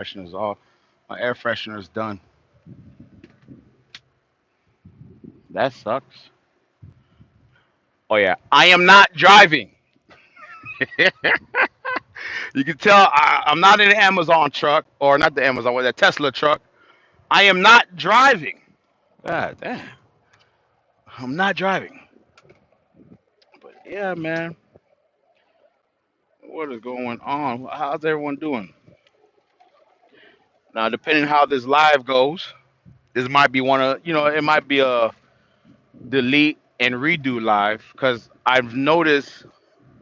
freshener's off. My air freshener's done. That sucks. Oh yeah, I am not driving. You can tell I'm not in the Amazon truck or not the Amazon, with the Tesla truck. I am not driving. God damn, I'm not driving. But yeah, man, what is going on? How's everyone doing? Now, depending how this live goes, this might be one of it might be a delete and redo live because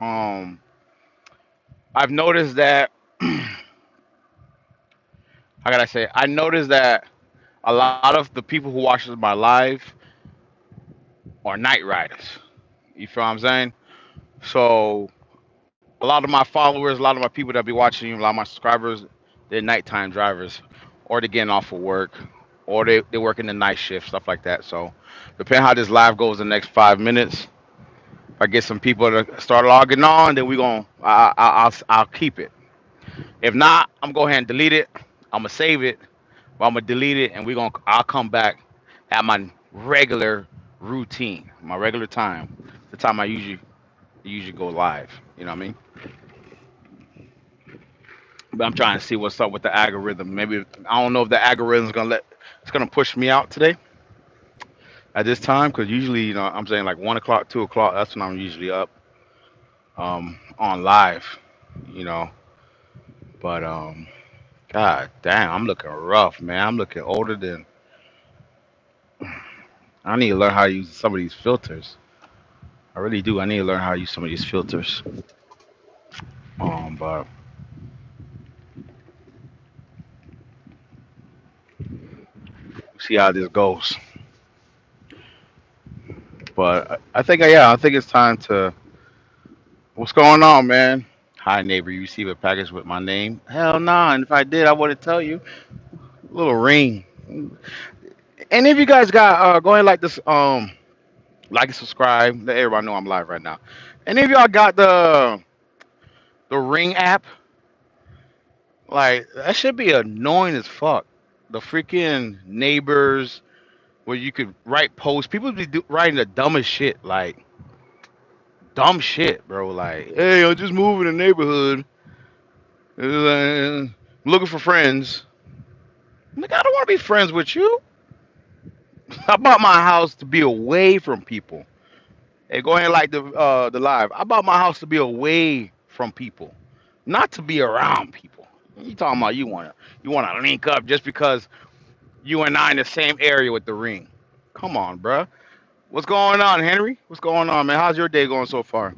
um I've noticed that how can I say I noticed that a lot of the people who watches my live are night riders. You feel what I'm saying? So a lot of my followers, a lot of my people that be watching, a lot of my subscribers, they're nighttime drivers, or they're getting off of work, or they working the night shift, stuff like that. So depending how this live goes the next 5 minutes, if I get some people to start logging on, then we gon' I'll keep it. If not, I'm gonna go ahead and delete it. I'm gonna save it, but I'm gonna delete it, and I'll come back at my regular routine, my regular time, the time I usually go live. You know what I mean? But I'm trying to see what's up with the algorithm. Maybe I don't know if the algorithm's gonna it's gonna push me out today at this time because usually I'm saying like 1 o'clock, 2 o'clock. That's when I'm usually up on live. You know, but God damn, I'm looking rough, man. I'm looking older than I need to learn how to use some of these filters. I really do. I need to learn how to use some of these filters. But see how this goes. But I think yeah, I think it's time to. What's going on, man? Hi, neighbor. You receive a package with my name? Hell nah. And if I did, I wouldn't tell you. Little ring. Any of you guys got? Go ahead, like this. Like and subscribe. Let everybody know I'm live right now. Any of y'all got the Ring app? Like that should be annoying as fuck. The freaking neighbors where you could write posts. People be writing the dumbest shit. Like dumb shit, bro. Like, hey, I'm just moving the neighborhood. I'm looking for friends. Like, I don't want to be friends with you. I bought my house to be away from people. Hey, go ahead and like the live. I bought my house to be away from people, not to be around people. You talking about you wanna link up just because you and I in the same area with the ring? Come on, bruh. What's going on, Henry? What's going on, man? How's your day going so far?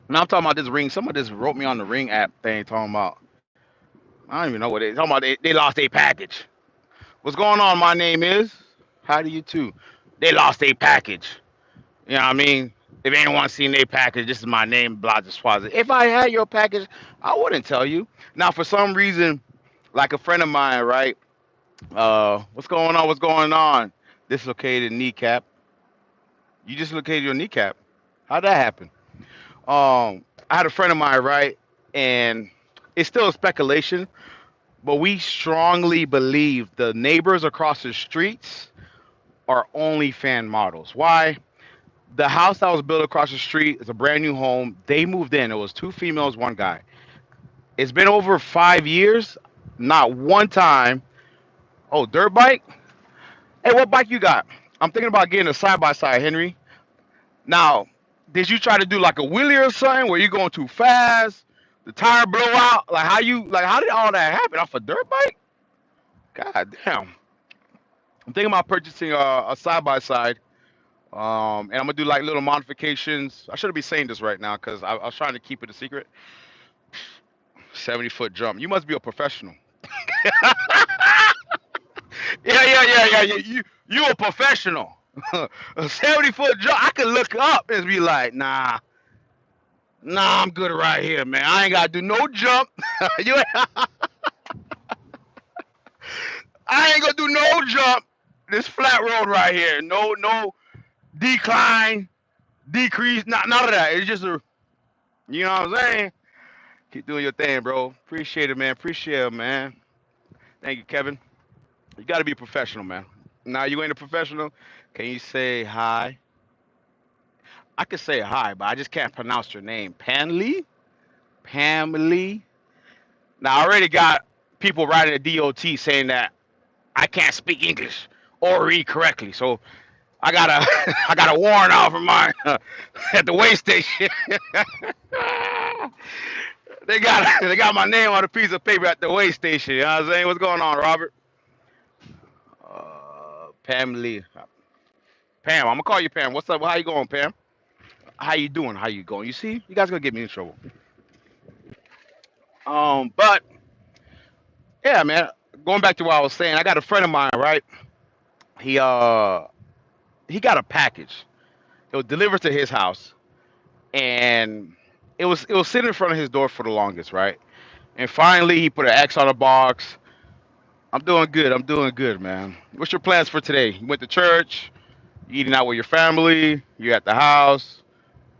Now I'm talking about this ring. Someone just wrote me on the ring app thing talking about I don't even know what it is. Talking about they lost a package. What's going on? My name is. How do you too? They lost a package. You know what I mean? If anyone seen their package, this is my name, blah, just Swazi. If I had your package, I wouldn't tell you. Now, for some reason, like a friend of mine, right? What's going on? What's going on? Dislocated kneecap. You dislocated your kneecap. How'd that happen? I had a friend of mine, right? And it's still a speculation, but we strongly believe the neighbors across the streets are only fan models. Why? The house that was built across the street is a brand new home. They moved in. It was two females, one guy. It's been over 5 years. Not one time. Oh, dirt bike? Hey, what bike you got? I'm thinking about getting a side by side, Henry. Now, did you try to do like a wheelie or something where you going too fast? The tire blow out? How did all that happen off a dirt bike? God damn. I'm thinking about purchasing a side by side. And I'm gonna do like little modifications. I shouldn't be saying this right now because I was trying to keep it a secret. 70-foot jump. You must be a professional. Yeah. You a professional. A 70-foot jump. I could look up and be like, nah, I'm good right here, man. I ain't gotta do no jump. you, I ain't gonna do no jump. This flat road right here. No decline, decrease. None of that. It's just a, you know what I'm saying? Keep doing your thing, bro. Appreciate it, man. Appreciate it, man. Thank you, Kevin. You got to be a professional, man. Now you ain't a professional. Can you say hi? I could say hi, but I just can't pronounce your name. Panley? Pamely? Now I already got people writing a DOT saying that I can't speak English or read correctly. So I got a I got a warrant out for mine at the way station. They got my name on a piece of paper at the way station. You know what I'm saying? What's going on, Robert? Pam Lee. Pam, I'm gonna call you Pam. What's up? How you going, Pam? How you doing? How you going? You see, you guys gonna get me in trouble. But yeah, man. Going back to what I was saying, I got a friend of mine, right? He uh he got a package. It was delivered to his house, and it was sitting in front of his door for the longest, right? And finally, he put an X on the box. I'm doing good. I'm doing good, man. What's your plans for today? You went to church, you eating out with your family, you at the house.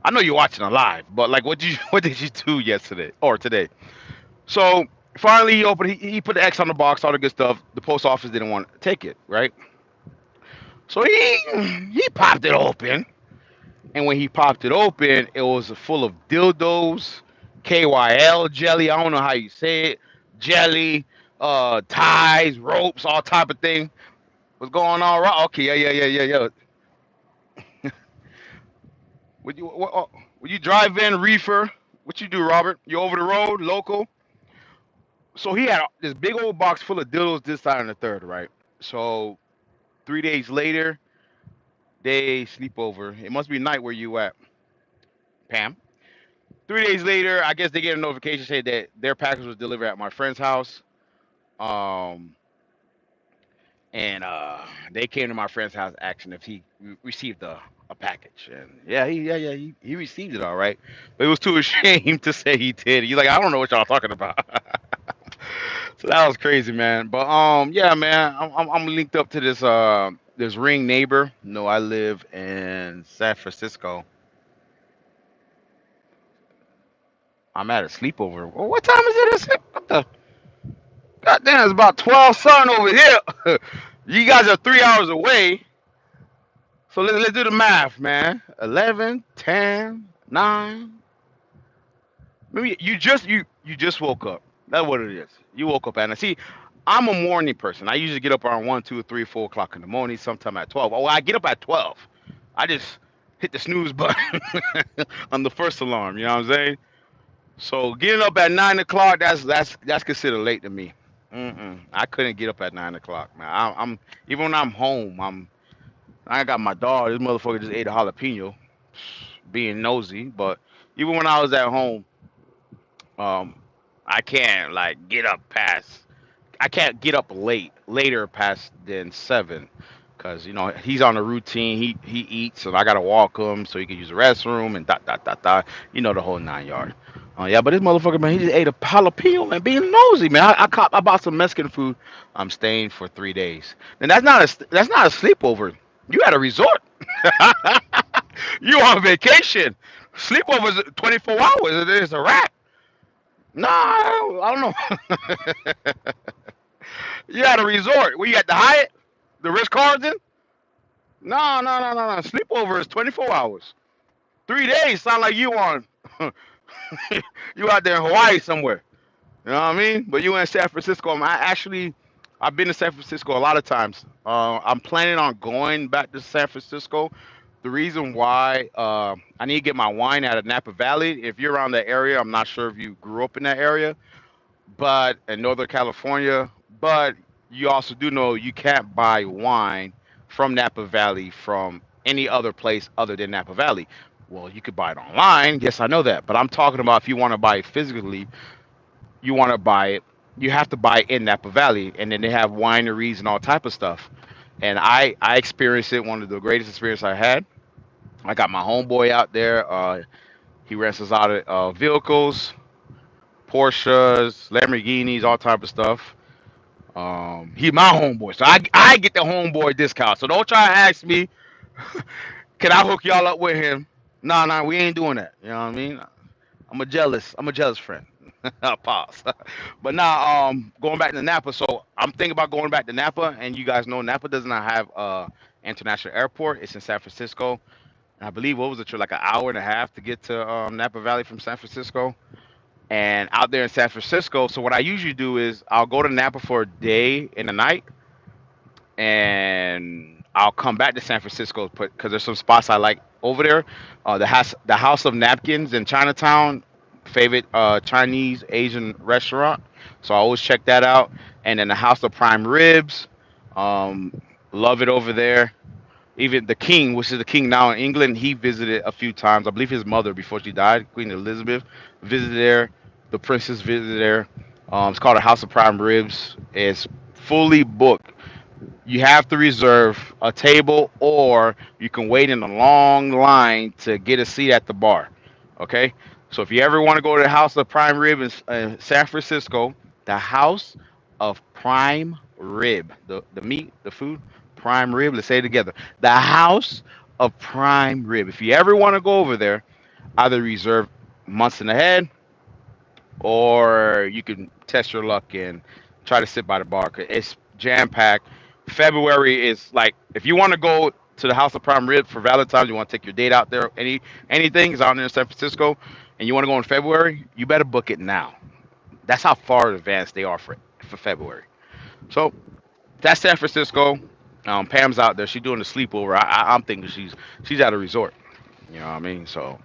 I know you're watching a live, but like, what did you do yesterday or today? So finally, he opened. He put the X on the box, all the good stuff. The post office didn't want to take it, right? So he popped it open, and when he popped it open, it was full of dildos, KYL jelly. I don't know how you say it, jelly, ties, ropes, all type of thing. What's going on? Right? Okay, yeah. Would you drive in reefer? What you do, Robert? You over the road, local? So he had this big old box full of dildos this side and the third, right? So 3 days later, they sleep over. It must be night where you at, Pam. 3 days later, I guess they get a notification saying that their package was delivered at my friend's house. Um, and they came to my friend's house asking if he received a package. And yeah, he received it all right. But he was too ashamed to say he did. He's like, I don't know what y'all talking about. So that was crazy, man. But yeah, man, I'm linked up to this ring neighbor. No, I live in San Francisco. I'm at a sleepover. Well, what time is it? What the goddamn? It's about 12 sun over here. You guys are 3 hours away. So let's do the math, man. 11, 10, 9. Maybe you just woke up. That's what it is. You woke up and see, I'm a morning person. I usually get up around 1, 2, 3, 4 o'clock in the morning, sometime at 12. Oh, I get up at 12. I just hit the snooze button on the first alarm. You know what I'm saying? So getting up at 9 o'clock, that's considered late to me. I couldn't get up at 9 o'clock, man. I'm even when I'm home, I got my dog. This motherfucker just ate a jalapeno, being nosy. But even when I was at home, um, I can't like get up past. I can't get up later past than 7, cause he's on a routine. He eats, and I gotta walk him so he can use the restroom and dot dot dot dot. The whole 9 yard. Yeah, but this motherfucker, man, he just ate a jalapeno and being nosy, man. I bought some Mexican food. I'm staying for 3 days, and that's not a sleepover. You at a resort. You on vacation. Sleepovers 24 hours. It is a wrap. No, I don't know. You at a resort. Where you at the Hyatt? The Ritz Carlton? No, no, no, no, no. Sleepover is 24 hours. 3 days sound like you on. You out there in Hawaii somewhere. You know what I mean? But you in San Francisco. I've been to San Francisco a lot of times. I'm planning on going back to San Francisco. The reason why I need to get my wine out of Napa Valley. If you're around that area, I'm not sure if you grew up in that area, but in Northern California. But you also do know you can't buy wine from Napa Valley from any other place other than Napa Valley. Well, you could buy it online. Yes, I know that. But I'm talking about if you want to buy it physically, you want to buy it, you have to buy it in Napa Valley, and then they have wineries and all type of stuff. And I experienced it, one of the greatest experience I had. I got my homeboy out there. He rents us out of vehicles, Porsches, Lamborghinis, all type of stuff. He's my homeboy, so I get the homeboy discount. So don't try to ask me, can I hook y'all up with him? No, no, we ain't doing that. You know what I mean? I'm a jealous friend. Pause. But now, going back to Napa. So I'm thinking about going back to Napa, and you guys know Napa does not have international airport. It's in San Francisco. And I believe what was it, like an hour and a half to get to Napa Valley from San Francisco. And out there in San Francisco, so what I usually do is I'll go to Napa for a day and a night, and I'll come back to San Francisco because there's some spots I like over there. The House of Napkins in Chinatown, favorite Chinese Asian restaurant. So I always check that out. And then the House of Prime Ribs, um, love it over there. Even the King, which is the King now in England, he visited a few times. I believe his mother, before she died, Queen Elizabeth, visited there. The Princess visited there. It's called a House of Prime Ribs. It's fully booked. You have to reserve a table, or you can wait in a long line to get a seat at the bar. Okay, so if you ever want to go to the House of Prime Rib in San Francisco, the House of Prime Rib, the meat, the food, prime rib. Let's say it together. The House of Prime Rib. If you ever want to go over there, either reserve months in ahead, or you can test your luck and try to sit by the bar. 'Cause it's jam packed. February is like, if you want to go to the House of Prime Rib for Valentine's, you want to take your date out there, anything is out there in San Francisco, and you want to go in February, you better book it now. That's how far in advance they are for February. So that's San Francisco. Pam's out there. She's doing the sleepover. I'm thinking she's at a resort. You know what I mean? So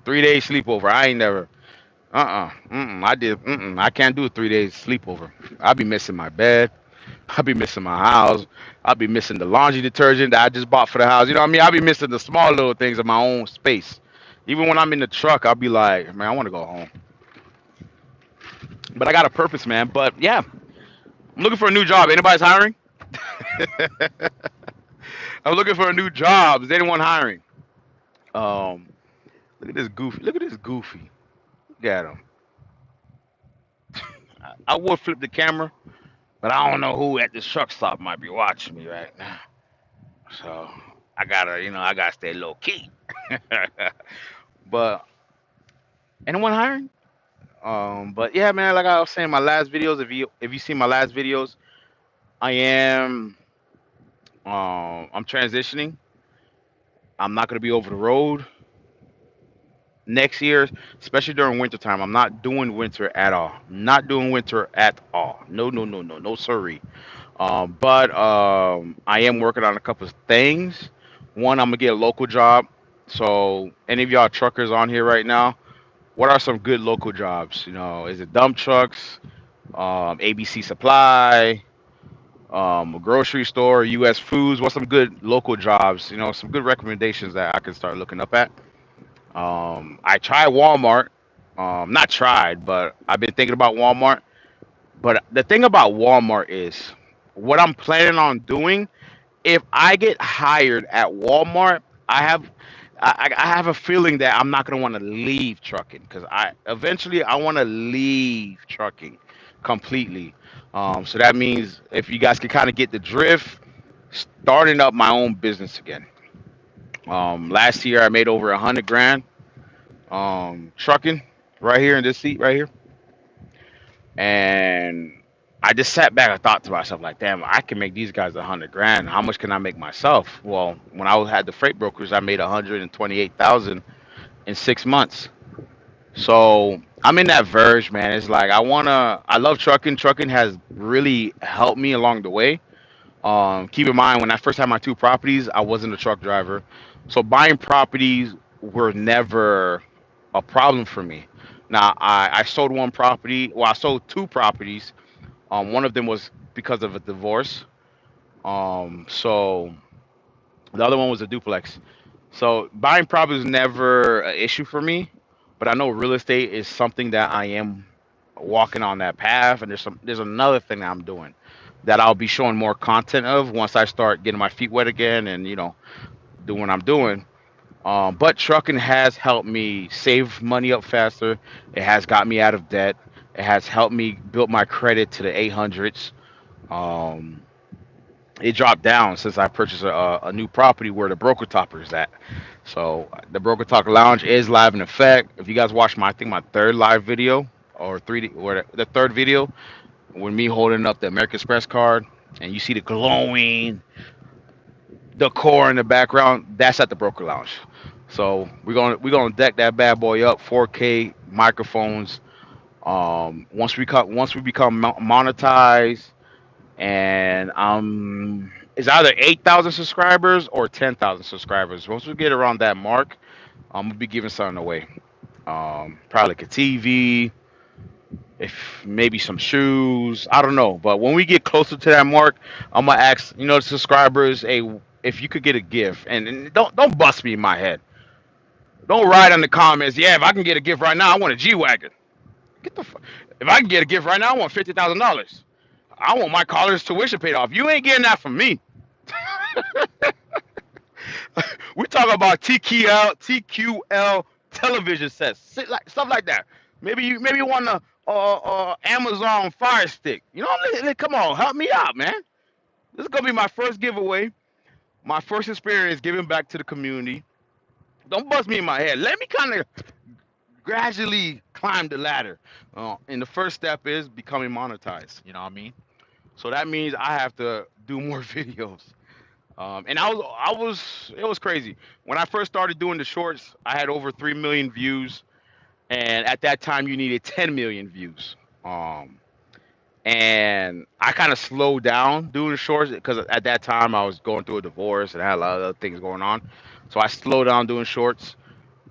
3 days sleepover. I ain't never. I did. I can't do a 3 days sleepover. I'll be missing my bed. I'll be missing my house. I'll be missing the laundry detergent that I just bought for the house. You know what I mean? I'll be missing the small little things in my own space. Even when I'm in the truck, I'll be like, man, I want to go home. But I got a purpose, man. But yeah, I'm looking for a new job. Anybody's hiring? I'm looking for a new job. Is anyone hiring? Um, Look at this goofy. Look at this goofy. Look at him. I would flip the camera, but I don't know who at this truck stop might be watching me right now. So I gotta stay low key. But anyone hiring? But yeah, man, like I was saying, my last videos. If you see my last videos, I am I'm transitioning. I'm not gonna be over the road next year, especially during winter time. I'm not doing winter at all. Not doing winter at all. No, no, no, no, no, sorry. But I am working on a couple of things. One, I'm gonna get a local job. So, any of y'all truckers on here right now, what are some good local jobs? Is it dump trucks, ABC Supply, a grocery store, U.S. Foods? What's some good local jobs? Some good recommendations that I can start looking up at. I tried Walmart. Not tried, but I've been thinking about Walmart. But the thing about Walmart is what I'm planning on doing. If I get hired at Walmart, I have a feeling that I'm not gonna want to leave trucking because I want to leave trucking completely. So that means if you guys can kind of get the drift, starting up my own business again. Last year I made over 100 grand trucking right here in this seat right here, and I just sat back and thought to myself, like, damn, I can make these guys 100 grand. How much can I make myself? Well, when had the freight brokers, I made 128,000 in 6 months. So I'm in that verge, man. It's like I love trucking. Trucking has really helped me along the way. Keep in mind, when I first had my two properties, I wasn't a truck driver, so buying properties were never a problem for me. Now I sold one property. Well, I sold two properties. One of them was because of a divorce. So the other one was a duplex. So buying property is never an issue for me, but I know real estate is something that I am walking on that path. And there's another thing that I'm doing that I'll be showing more content of once I start getting my feet wet again and doing what I'm doing. But trucking has helped me save money up faster. It has got me out of debt. It has helped me build my credit to the 800s. Um, it dropped down since I purchased a new property where the broker topper is at. So the broker talk lounge is live in effect. If you guys watch I think my third live video or 3D or the third video with me holding up the American Express card, and you see the glowing decor in the background. That's at the Broker Lounge. So we're gonna deck that bad boy up, 4K microphones. Once we become monetized, and it's either 8,000 subscribers or 10,000 subscribers. Once we get around that mark, I'm gonna be giving something away. Probably like a TV, if maybe some shoes. I don't know. But when we get closer to that mark, I'm gonna ask, the subscribers, hey, if you could get a gift, and don't bust me in my head. Don't write in the comments, yeah, if I can get a gift right now, I want a G wagon. Get the fuck. If I can get a gift right now, I want $50,000. I want my college tuition paid off. You ain't getting that from me. We talk about TQL television sets, stuff like that. Maybe you want a Amazon Fire Stick. Come on, help me out, man. This is gonna be my first giveaway, my first experience giving back to the community. Don't bust me in my head. Let me kind of gradually climb the ladder. And the first step is becoming monetized. You know what I mean? So that means I have to do more videos. And it was crazy. When I first started doing the shorts, I had over 3 million views, and at that time you needed 10 million views. Um, and I kind of slowed down doing the shorts because at that time I was going through a divorce and I had a lot of other things going on. So I slowed down doing shorts.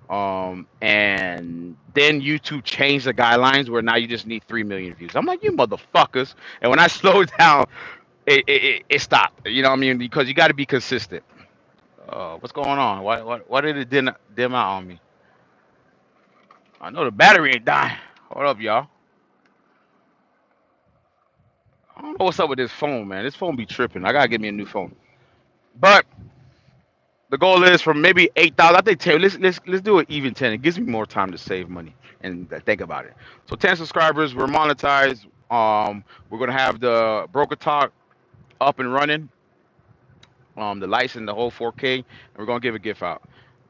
And then YouTube changed the guidelines where now you just need 3 million views. I'm like, you motherfuckers. And when I slowed down, it stopped. You know what I mean? Because you got to be consistent. What's going on? Why did it dim out on me? I know the battery ain't dying. Hold up, y'all. I don't know what's up with this phone, man. This phone be tripping. I gotta get me a new phone. But the goal is from maybe 8,000. I think 10. Let's do it even 10. It gives me more time to save money and think about it. So 10 subscribers. We're monetized. We're gonna have the Broker Talk up and running. The lights and the whole 4K, and we're gonna give a gift out,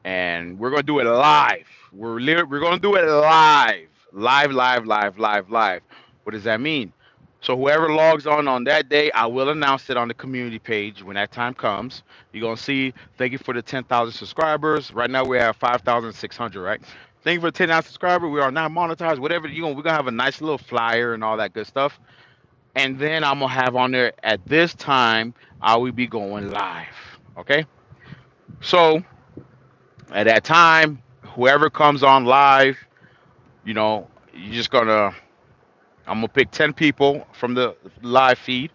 and we're gonna do it live. We're gonna do it live, live, live, live, live, live. What does that mean? So whoever logs on that day, I will announce it on the community page when that time comes. You're gonna see. Thank you for the 10,000 subscribers. Right now we have 5,600. Right. Thank you for the 10,000 subscribers. We are now monetized. Whatever we're gonna have a nice little flyer and all that good stuff. And then I'm gonna have on there at this time I will be going live. Okay, so at that time, whoever comes on live, you're just gonna I'm gonna pick 10 people from the live feed,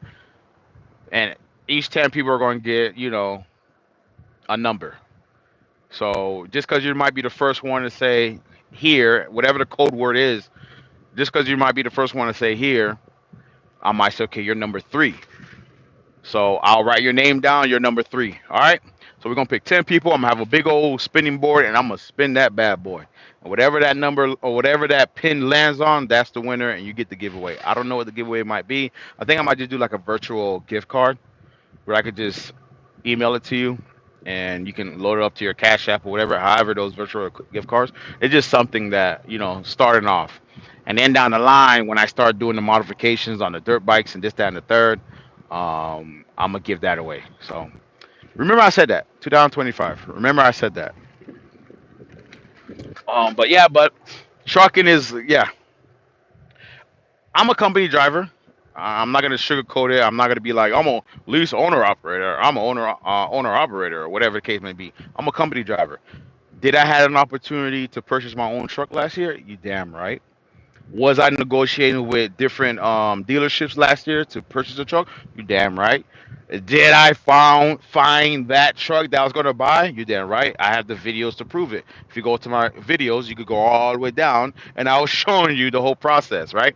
and each 10 people are gonna get a number. So just because you might be the first one to say here, whatever the code word is, just because you might be the first one to say here, I might say, okay, you're number 3. So I'll write your name down. You're number 3. All right. So we're gonna pick 10 people. I'm gonna have a big old spinning board, and I'm gonna spin that bad boy. And whatever that number or whatever that pin lands on, that's the winner, and you get the giveaway. I don't know what the giveaway might be. I think I might just do like a virtual gift card where I could just email it to you, and you can load it up to your Cash App or whatever. However, those virtual gift cards. It's just something that starting off, and then down the line when I start doing the modifications on the dirt bikes and this, that, and the third, I'm gonna give that away. So remember I said that 2025. Remember I said that. But trucking is, yeah. I'm a company driver. I'm not gonna sugarcoat it. I'm not gonna be like I'm a lease owner operator. I'm a owner operator or whatever the case may be. I'm a company driver. Did I have an opportunity to purchase my own truck last year? You damn right. Was I negotiating with different dealerships last year to purchase a truck? You damn right. Did I find that truck that I was gonna buy? You damn right. I have the videos to prove it. If you go to my videos, you could go all the way down, and I was showing you the whole process, right?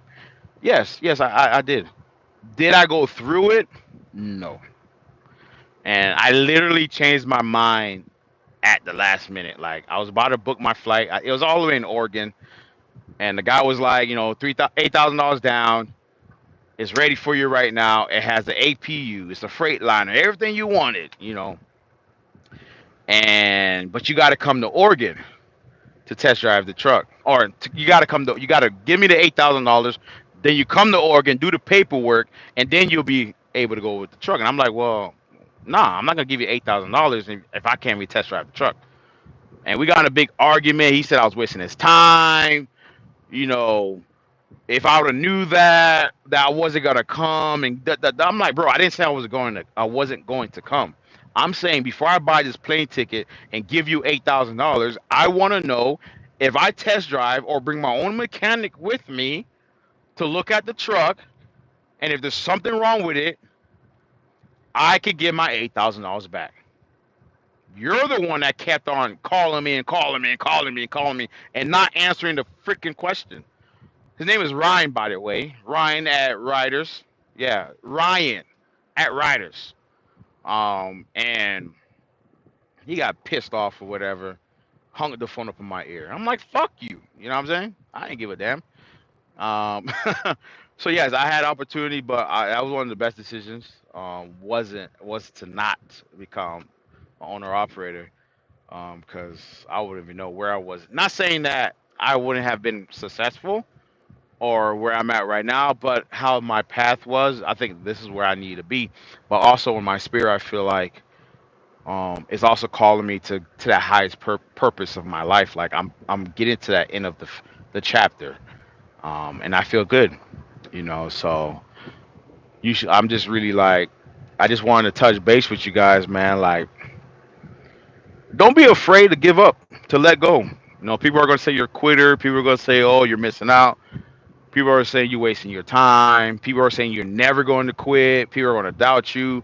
Yes, I did. Did I go through it? No. And I literally changed my mind at the last minute. Like I was about to book my flight. It was all the way in Oregon, and the guy was like, $8,000 down. It's ready for you right now. It has the APU. It's a Freightliner. Everything you wanted. But you got to come to Oregon to test drive the truck. or you got to come to, you got to give me the $8,000. Then you come to Oregon, do the paperwork, and then you'll be able to go with the truck. And I'm like, well, nah, I'm not gonna give you $8,000 if I can't retest drive the truck. And we got in a big argument. He said I was wasting his time. You know, if I would have knew that I wasn't gonna come, and I'm like, bro, I didn't say I wasn't going to come. I'm saying before I buy this plane ticket and give you $8,000, I want to know if I test drive or bring my own mechanic with me to look at the truck, and if there's something wrong with it, I could get my $8,000 back. You're the one that kept on calling me and calling me and calling me and calling me and not answering the freaking question. His name is Ryan, by the way. Ryan at Riders. Yeah, Ryan at Riders. And he got pissed off or whatever, hung the phone up in my ear. I'm like, fuck you. You know what I'm saying? I ain't give a damn. Um, so yes, I had opportunity, but that was one of the best decisions. Was to not become an owner operator. Because I wouldn't even know where I was. Not saying that I wouldn't have been successful or where I'm at right now, but how my path was, I think this is where I need to be. But also in my spirit, I feel like it's also calling me to that highest purpose of my life. Like I'm getting to that end of the chapter, and I feel good, you know. So you should. I'm just really like, I just wanted to touch base with you guys, man. Like, don't be afraid to give up, to let go. You know, people are gonna say you're a quitter. People are gonna say, oh, you're missing out. People are saying you're wasting your time. People are saying you're never going to quit. People are going to doubt you.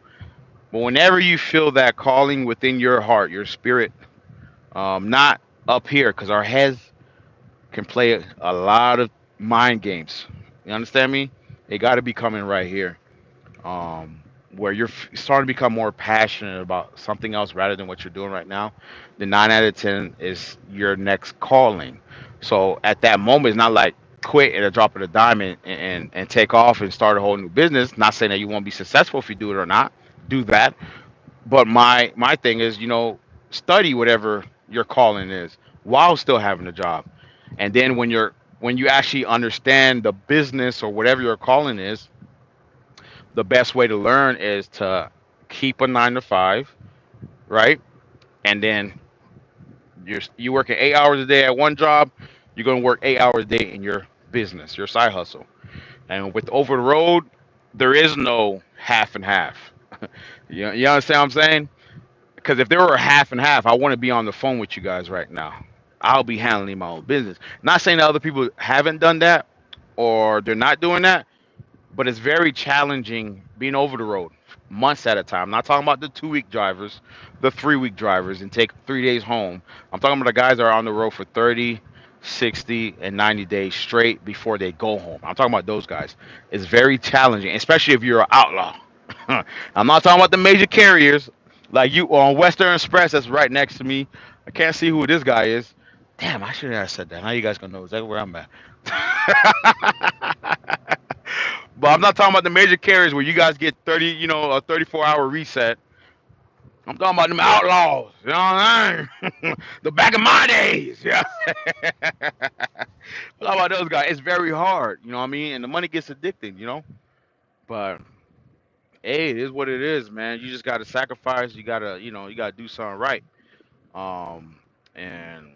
But whenever you feel that calling within your heart, your spirit, not up here, because our heads can play a lot of mind games. You understand me? They got to be coming right here, where you're starting to become more passionate about something else rather than what you're doing right now. The 9 out of 10 is your next calling. So at that moment, it's not like quit at a drop of a dime and take off and start a whole new business. Not saying that you won't be successful if you do it or not. Do that. But my thing is, study whatever your calling is while still having a job. And then when you actually understand the business or whatever your calling is, the best way to learn is to keep a 9 to 5, right? And then you working 8 hours a day at one job, you're gonna work 8 hours a day in your business, your side hustle. And with over the road, there is no half and half. You understand what I'm saying? Because if there were a half and half, I want to be on the phone with you guys right now. I'll be handling my own business. Not saying that other people haven't done that or they're not doing that, but it's very challenging being over the road months at a time. I'm not talking about the 2 week drivers, the 3 week drivers, and take 3 days home. I'm talking about the guys that are on the road for 30, 60, and 90 days straight before they go home. I'm talking about those guys. It's very challenging, especially if you're an outlaw. I'm not talking about the major carriers like you on Western Express that's right next to me. I can't see who this guy is. Damn, I shouldn't have said that. Now you guys gonna know exactly where I'm at. But I'm not talking about the major carriers where you guys get 30, a 34-hour reset. I'm talking about them outlaws. You know what I mean? The back of my days. Yeah. I'm talking about those guys. It's very hard. You know what I mean? And the money gets addicted. But hey, it is what it is, man. You just gotta sacrifice. You gotta do something right. Um, and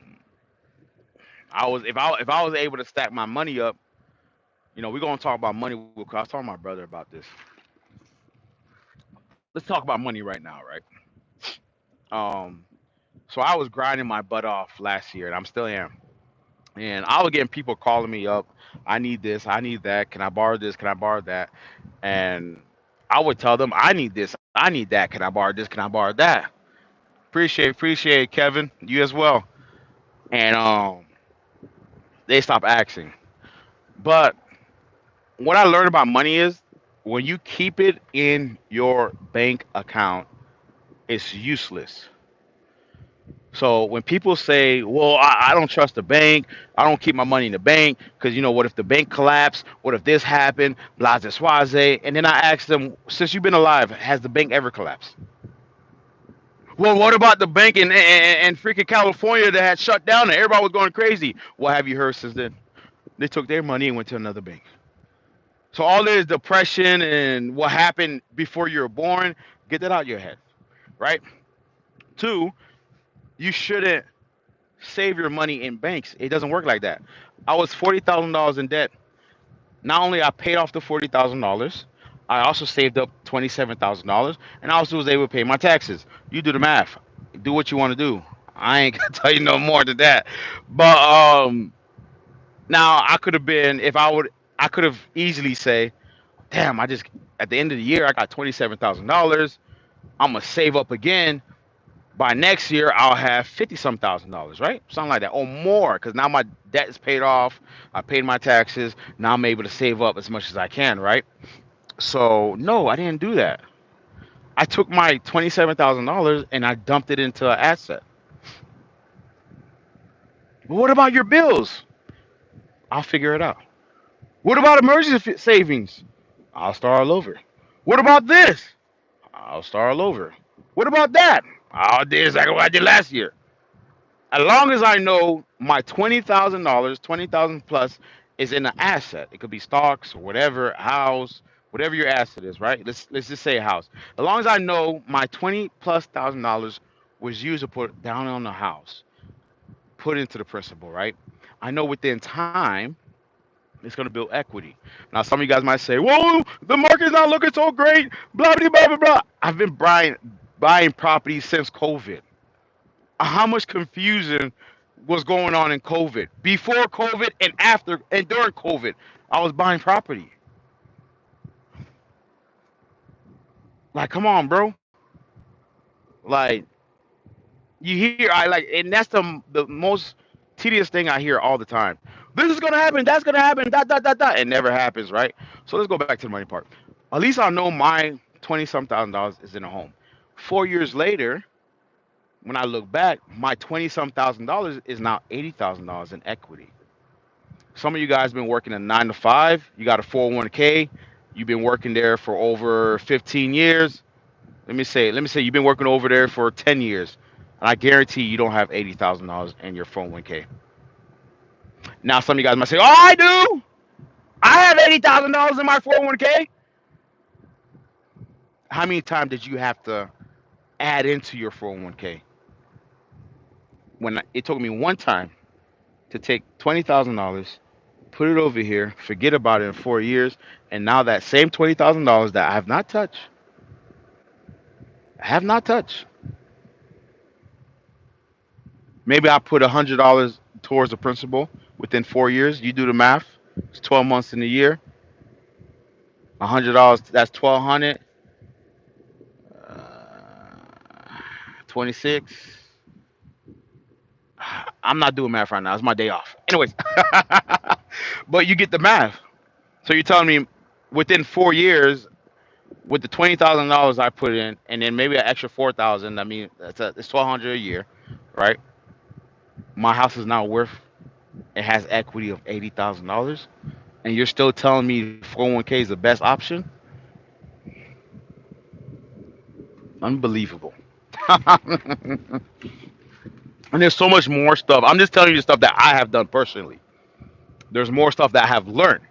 if I was able to stack my money up, we're gonna talk about money. I was talking to my brother about this. Let's talk about money right now, right? Um, so I was grinding my butt off last year, and I'm still am. And I was getting people calling me up. I need this. I need that. Can I borrow this? Can I borrow that? And I would tell them, I need this. I need that. Can I borrow this? Can I borrow that? Appreciate Kevin. You as well. And they stopped asking. But what I learned about money is when you keep it in your bank account, it's useless. So when people say, "Well, I don't trust the bank. I don't keep my money in the bank because what if the bank collapsed? What if this happened? Blah blah swaze." And then I ask them, "Since you've been alive, has the bank ever collapsed?" Well, what about the bank in freaking California that had shut down and everybody was going crazy? What have you heard since then? They took their money and went to another bank. So all this depression and what happened before you were born, get that out of your head, right? Two, you shouldn't save your money in banks. It doesn't work like that. I was $40,000 in debt. Not only I paid off the $40,000, I also saved up $27,000, and I also was able to pay my taxes. You do the math. Do what you want to do. I ain't gonna tell you no more than that. But now I could have been if I would. I could have easily say, "Damn, I just at the end of the year I got $27,000. I'm gonna save up again. By next year I'll have 50 some $1,000, right? Something like that, or more, because now my debt is paid off. I paid my taxes. Now I'm able to save up as much as I can, right? So no, I didn't do that. I took my $27,000 and I dumped it into an asset. But what about your bills? I'll figure it out. What about emergency savings? I'll start all over. What about this? I'll start all over. What about that? I'll do exactly what I did last year. As long as I know my $20,000, 20,000 plus is in an asset. It could be stocks or whatever, house, whatever your asset is, right? Let's just say a house. As long as I know my 20 plus $1,000 was used to put down on the house, put into the principal, right? I know within time it's going to build equity. Now, some of you guys might say, "Whoa, the market's not looking so great." Blah blah blah blah blah. I've been buying properties since COVID. How much confusion was going on in COVID, before COVID and after and during COVID? I was buying property. Like, come on, bro. Like, you hear I like, and that's the most tedious thing I hear all the time. This is gonna happen. That's gonna happen. Dot dot dot dot. It never happens, right? So let's go back to the money part. At least I know my 20 some $1,000 is in a home. 4 years later, when I look back, my 20 some $1,000 is now $80,000 in equity. Some of you guys been working a 9 to 5. You got a 401k. You've been working there for over 15 years. Let me say you've been working over there for 10 years. And I guarantee you don't have $80,000 in your 401k. Now some of you guys might say, "Oh, I do. I have $80,000 in my 401k." How many times did you have to add into your 401k? When it took me one time to take $20,000, put it over here, forget about it in 4 years, and now that same $20,000 that I have not touched. Maybe I put $100 towards the principal within 4 years. You do the math. It's 12 months in a year. $100. That's 1,200. 26. I'm not doing math right now. It's my day off. Anyways, but you get the math. So you're telling me within 4 years, with the $20,000 I put in, and then maybe an extra 4,000. I mean, it's 1,200 a year, right? My house is now worth. It has equity of $80,000, and you're still telling me 401k is the best option? Unbelievable. And there's so much more stuff. I'm just telling you the stuff that I have done personally. There's more stuff that I have learned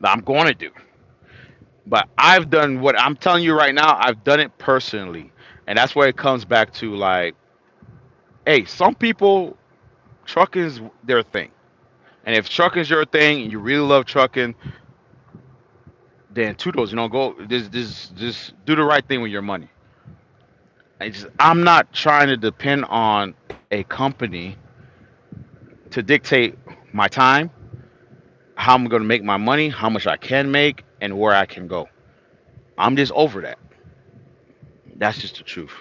that I'm going to do. But I've done what I'm telling you right now, I've done it personally. And that's where it comes back to like, hey, some people, trucking is their thing. And if trucking is your thing and you really love trucking, then kudos, go just do the right thing with your money. I'm not trying to depend on a company to dictate my time, how I'm going to make my money, how much I can make, and where I can go. I'm just over that. That's just the truth.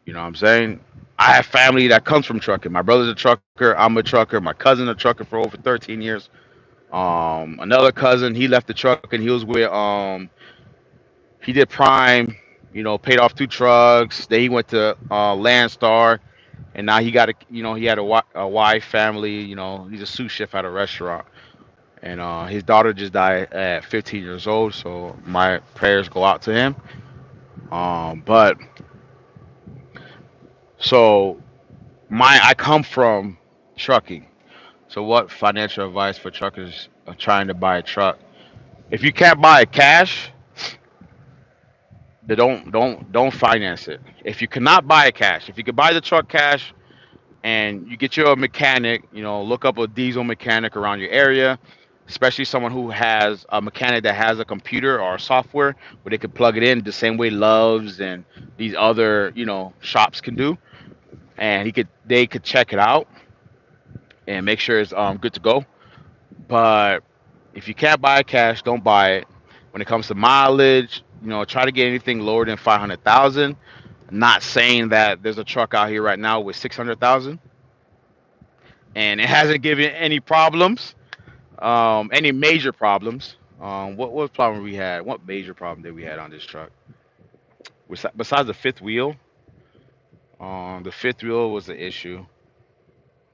You know what I'm saying? I have family that comes from trucking. My brother's a trucker. I'm a trucker. My cousin's a trucker for over 13 years. Another cousin, he left the truck and he was with he did Prime. Paid off two trucks. Then he went to Landstar, and now he got he had a wife, family. He's a sous chef at a restaurant, and his daughter just died at 15 years old. So my prayers go out to him. But So I come from trucking. So what financial advice for truckers trying to buy a truck? If you can't buy it cash, then don't finance it. If you cannot buy it cash, if you could buy the truck cash and you get your mechanic, look up a diesel mechanic around your area, especially someone who has a mechanic that has a computer or software where they could plug it in the same way Loves and these other, shops can do, and they could check it out and make sure it's good to go. But if you can't buy it cash, don't buy it. When it comes to mileage, try to get anything lower than 500,000. Not saying that there's a truck out here right now with 600,000 and it hasn't given any problems, any major problems. What problem we had? What major problem did we had on this truck? Besides the fifth wheel, the fifth wheel was the issue.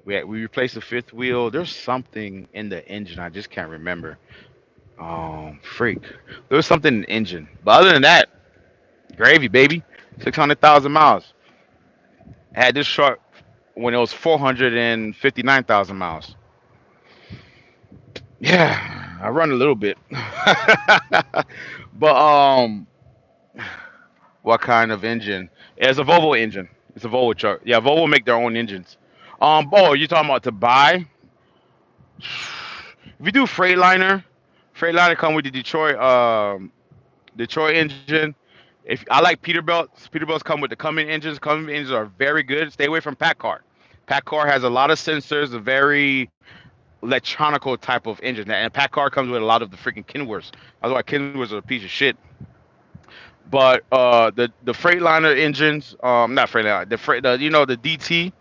We replaced the fifth wheel. There's something in the engine I just can't remember. Freak. There was something in the engine, but other than that, gravy, baby. 600,000 miles. Had this truck when it was 459,000 miles. Yeah, I run a little bit. But what kind of engine? It's a Volvo engine. It's a Volvo truck. Yeah, Volvo make their own engines. Oh, you talking about to buy? If you do Freightliner come with the Detroit engine. If I like Peterbilts come with the Cummins engines. Cummins engines are very good. Stay away from Packard. Packard has a lot of sensors, a very electronical type of engine, and Packard comes with a lot of the freaking Kenworths. Otherwise, Kenworths are a piece of shit. But the Freightliner engines, not Freightliner, the DT,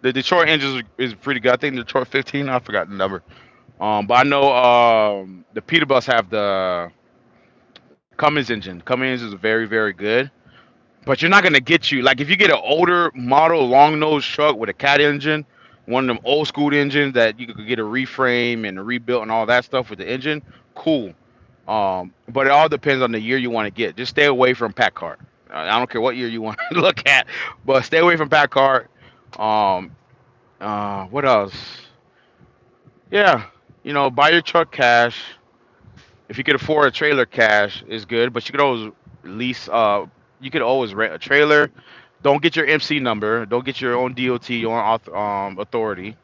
the Detroit engines is pretty good. I think the Detroit 15, I forgot the number. But I know the Peterbilts have the Cummins engine. Cummins is very very good. But you're not gonna get you like if you get an older model long nose truck with a cat engine, one of them old school engines that you could get a reframe and a rebuilt and all that stuff with the engine, cool. But it all depends on the year you want to get. Just stay away from Packard. I don't care what year you want to look at, but stay away from Packard. Um, what else? Yeah, buy your truck cash. If you could afford a trailer, cash is good, but you could always lease. You could always rent a trailer. Don't get your MC number. Don't get your own DOT, your own authority,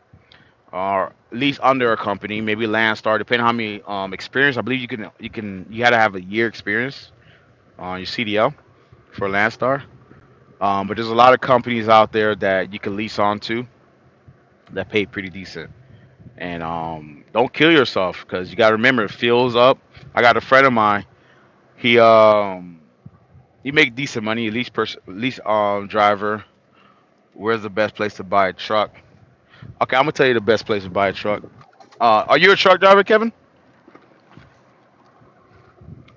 or lease under a company, maybe Landstar, depending on how many experience. I believe you had to have a year experience on your CDL for Landstar. But there's a lot of companies out there that you can lease onto that pay pretty decent. And don't kill yourself because you got to remember, fuel's up. I got a friend of mine. He he make decent money. Lease driver. Where's the best place to buy a truck? Okay, I'm gonna tell you the best place to buy a truck. Are you a truck driver, Kevin?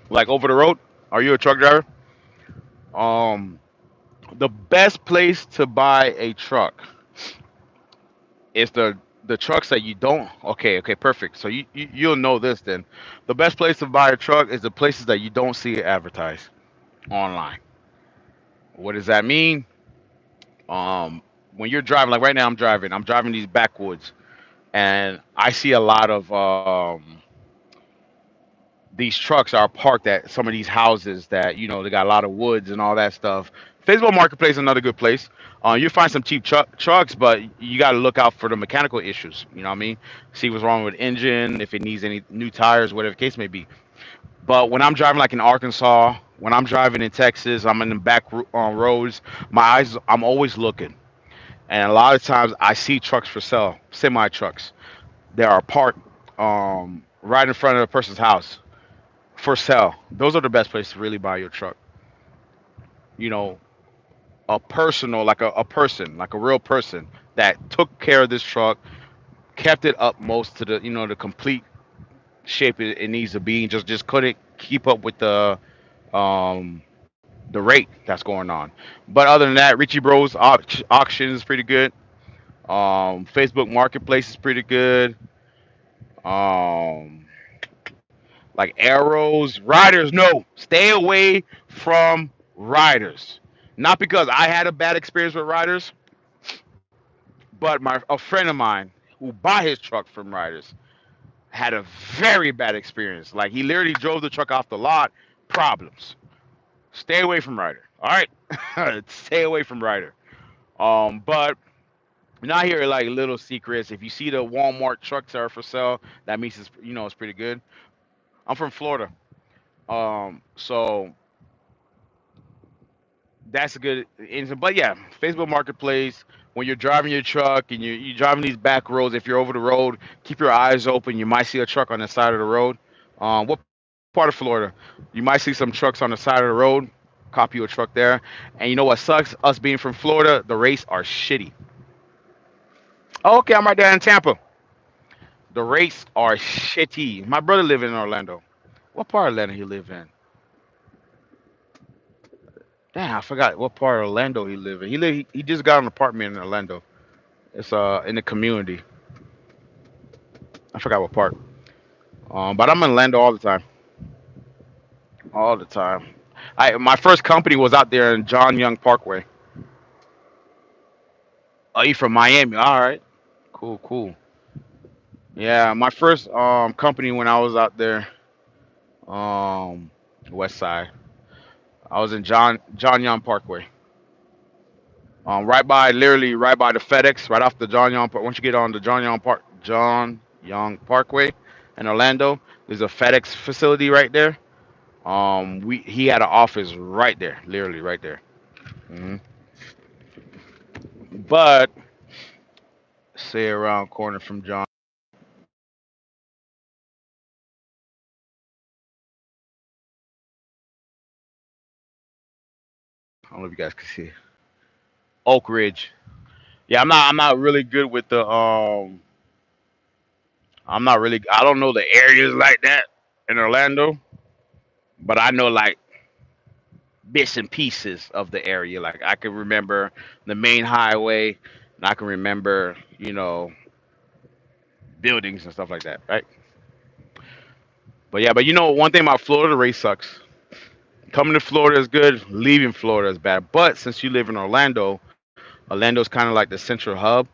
Like over the road? Are you a truck driver? Um, the best place to buy a truck is the trucks that you don't. Okay, perfect. So you'll know this then. The best place to buy a truck is the places that you don't see it advertised online. What does that mean? Um, when you're driving, like right now, I'm driving these backwoods, and I see a lot of these trucks are parked at some of these houses that they got a lot of woods and all that stuff. Facebook Marketplace is another good place. You find some cheap trucks, but you got to look out for the mechanical issues. You know what I mean? See what's wrong with engine, if it needs any new tires, whatever the case may be. But when I'm driving like in Arkansas, when I'm driving in Texas, I'm in the back roads. My eyes, I'm always looking, and a lot of times I see trucks for sale, semi trucks. They are parked right in front of the person's house for sale. Those are the best places to really buy your truck. You know, a personal, like a person, like a real person that took care of this truck, kept it up most to the complete shape it needs to be, and just couldn't keep up with um the rate that's going on. But other than that, Richie Bros auction is pretty good. Facebook Marketplace is pretty good. Um, like arrows, riders. No, stay away from riders. Not because I had a bad experience with riders. But a friend of mine who bought his truck from Riders had a very bad experience. Like he literally drove the truck off the lot. Problems. Stay away from Ryder. All right, stay away from Ryder. But not here like little secrets. If you see the Walmart trucks are for sale, that means it's it's pretty good. I'm from Florida. So that's a good answer. But yeah, Facebook Marketplace. When you're driving your truck and you're driving these back roads, if you're over the road, keep your eyes open. You might see a truck on the side of the road. What part of Florida? You might see some trucks on the side of the road. Copy a truck there. And you know what sucks? Us being from Florida, the rates are shitty. Oh, okay, I'm right there in Tampa. The rates are shitty. My brother live in Orlando. What part of Atlanta he live in? Damn, I forgot what part of Orlando he live in. He just got an apartment in Orlando. It's in the community. I forgot what part. But I'm in Orlando all the time. All the time. My first company was out there in John Young Parkway. Oh, you from Miami? All right. Cool, cool. Yeah, my first company when I was out there, um West Side. I was in John Young Parkway. Right by literally right by the FedEx, right off the John Young Park. Once you get on the John Young Parkway in Orlando, there's a FedEx facility right there. We he had an office right there, literally right there. hmm But say around corner from John. I don't know if you guys can see Oak Ridge. Yeah, I'm not really good with the I don't know the areas like that in Orlando, but I know like bits and pieces of the area. Like I can remember the main highway, and I can remember buildings and stuff like that, right? But yeah, but one thing about Florida, race sucks. Coming to Florida is good. Leaving Florida is bad. But since you live in Orlando, Orlando's kind of like the central hub.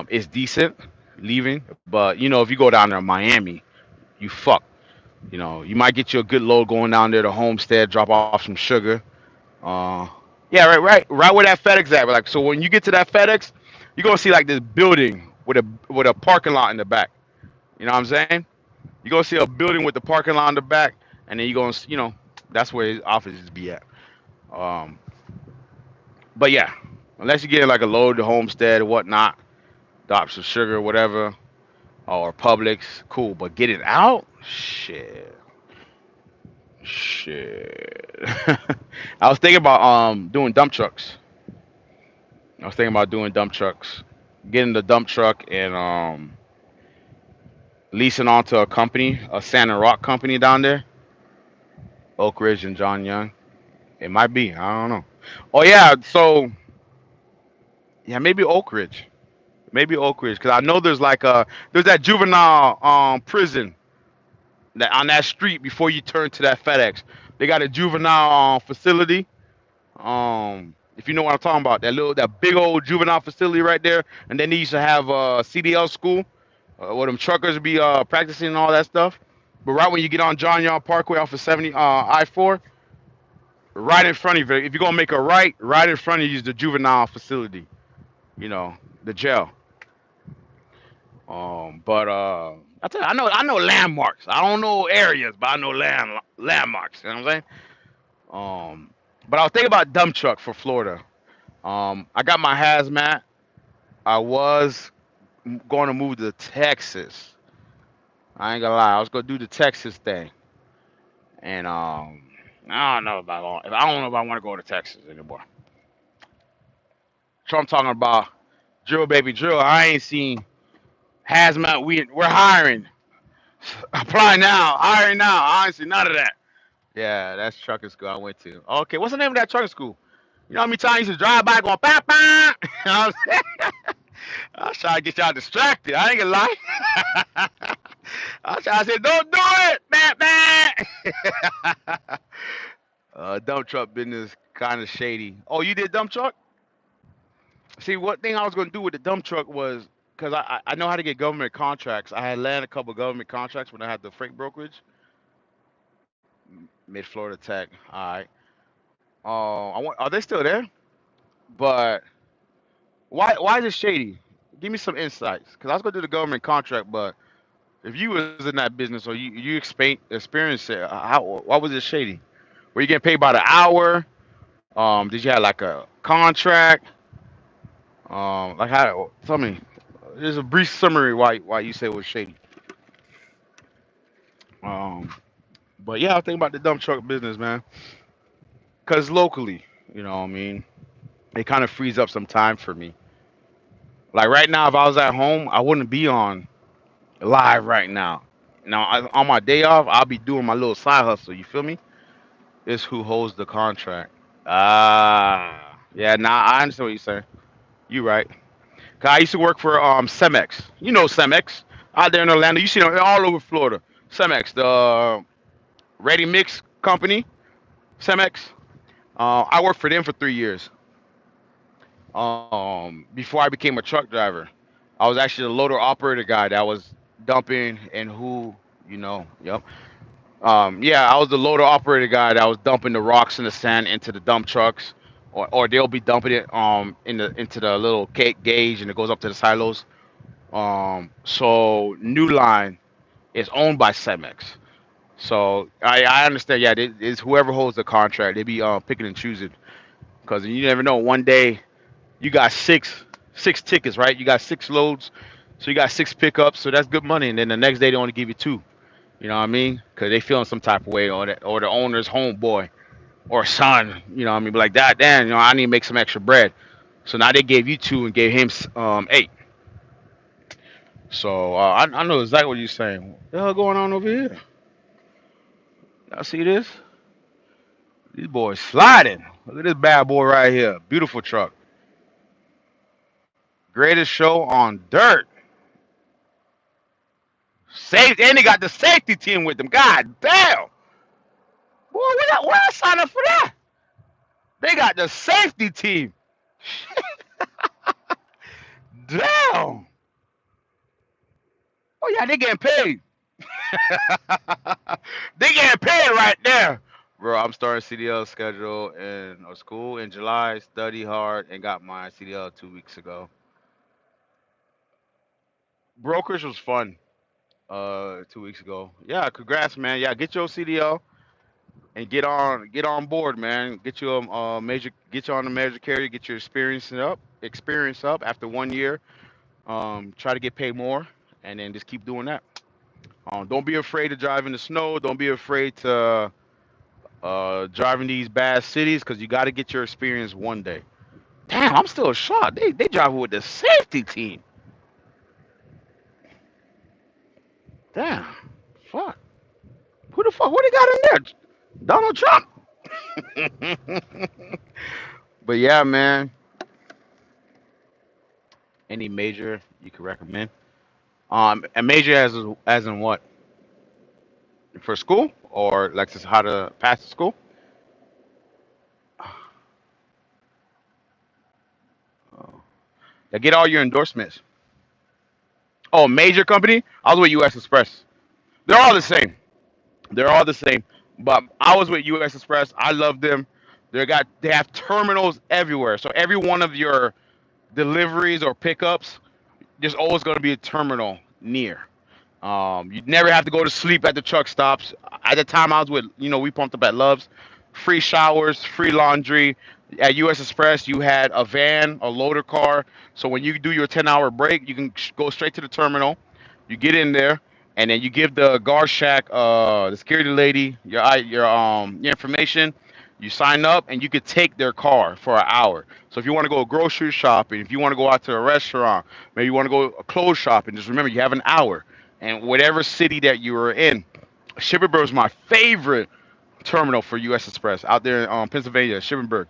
It's decent leaving, but if you go down there, Miami, you fuck. You might get you a good load going down there to Homestead, drop off some sugar. Uh, yeah, right where that FedEx at. Like, so when you get to that FedEx, you're gonna see like this building with a parking lot in the back. You know what I'm saying? You're gonna see a building with the parking lot in the back, and then you're gonna, that's where his offices be at. Um, but yeah, unless you get like a load to Homestead or whatnot, drop some sugar, whatever, or Publix, cool. But get it out, shit. Shit. I was thinking about doing dump trucks. I was thinking about doing dump trucks, getting the dump truck and leasing onto a company, a Sand and Rock company down there, Oak Ridge and John Young. It might be. I don't know. Oh yeah, so yeah, maybe Oak Ridge. Maybe Oak Ridge, because I know there's that juvenile prison that on that street before you turn to that FedEx. They got a juvenile facility. If you know what I'm talking about, that big old juvenile facility right there, and then they used to have a CDL school, where them truckers be practicing and all that stuff. But right when you get on John Young Parkway off of 70 I-4, right in front of you, if you're gonna make a right in front of you is the juvenile facility. You know, the jail. But I tell you, I know landmarks. I don't know areas, but I know landmarks. You know what I'm saying? But I was thinking about dump truck for Florida. I got my hazmat. I was going to move to Texas. I ain't gonna lie, I was gonna do the Texas thing, and I don't know if I don't know if I want to go to Texas anymore. Trump talking about drill, baby, drill. I ain't seen hazmat. We're hiring. Apply now. Hiring now. I ain't seen none of that. Yeah, that's trucking school I went to. Okay, what's the name of that trucking school? You know how many times I used to drive by going, bah, bah? You know what I'm saying? I was trying to get y'all distracted. I ain't gonna lie. I was trying to say, don't do it, man. Dump truck business kind of shady. Oh, you did dump truck? See, what thing I was going to do with the dump truck was because I know how to get government contracts. I had landed a couple government contracts when I had the freight brokerage, Mid Florida Tech. All right. Are they still there? But why is it shady? Give me some insights. Because I was going to do the government contract, but if you was in that business or experienced it, how why was it shady? Were you getting paid by the hour? Did you have like a contract? Like how? Tell me. There's a brief summary why you say it was shady. Um, but yeah, I think about the dump truck business, man. Cause locally, you know, what I mean, it kind of frees up some time for me. Like right now, if I was at home, I wouldn't be on live right now. Now, on my day off, I'll be doing my little side hustle. You feel me? It's who holds the contract. Ah, yeah. Now I understand what you're saying. You right. 'Cause I used to work for Cemex. You know Cemex out there in Orlando. You see them all over Florida. Cemex, the ready mix company. Cemex. I worked for them for 3 years. Before I became a truck driver, I was actually the loader operator guy that was dumping and who, you know, yep. Yeah, I was the loader operator guy that was dumping the rocks and the sand into the dump trucks, or they'll be dumping it into the little cake gauge and it goes up to the silos. So New Line is owned by Cemex. So I understand. Yeah, it's whoever holds the contract. They be picking and choosing because you never know. One day you got six tickets, right? You got six loads, so you got six pickups. So that's good money. And then the next day they only give you two. You know what I mean? Because they feeling some type of way, or the owner's homeboy or son. You know what I mean? Be like that. Damn, you know I need to make some extra bread. So now they gave you two and gave him eight. So I know exactly what you're saying. What the hell going on over here? Y'all see this? These boys sliding. Look at this bad boy right here. Beautiful truck. Greatest show on dirt. Safe, and they got the safety team with them. God damn. Boy, where I sign up for that? They got the safety team. Damn. Oh yeah, they getting paid. They getting paid right there. Bro, I'm starting CDL schedule in a school in July. Study hard and got my CDL 2 weeks ago. Brokerage was fun. 2 weeks ago. Yeah, congrats, man. Yeah, get your CDL and get on board, man. Get you a major, get you on the major carrier, get your experience up after 1 year. Try to get paid more, and then just keep doing that. Don't be afraid to drive in the snow. Don't be afraid to drive in these bad cities, because you got to get your experience one day. Damn, I'm still shocked. They driving with the safety team. Damn, fuck. Who the fuck? What they got in there? Donald Trump. But yeah, man. Any major you could recommend? A major as in what? For school or like just how to pass the school? Oh. Yeah, get all your endorsements. Oh, major company? I was with U.S. Express. They're all the same. They're all the same. But I was with U.S. Express. I love them. They have terminals everywhere. So every one of your deliveries or pickups, there's always going to be a terminal near. You never have to go to sleep at the truck stops. At the time I was with, we pumped up at Love's. Free showers, free laundry. At U.S. Express, you had a van, a loader car. So when you do your 10-hour break, you can go straight to the terminal. You get in there, and then you give the guard shack, the security lady, your information. You sign up, and you could take their car for an hour. So if you want to go grocery shopping, if you want to go out to a restaurant, maybe you want to go clothes shopping, just remember you have an hour. And whatever city that you were in, Shippensburg is my favorite terminal for U.S. Express out there in Pennsylvania, Shippensburg.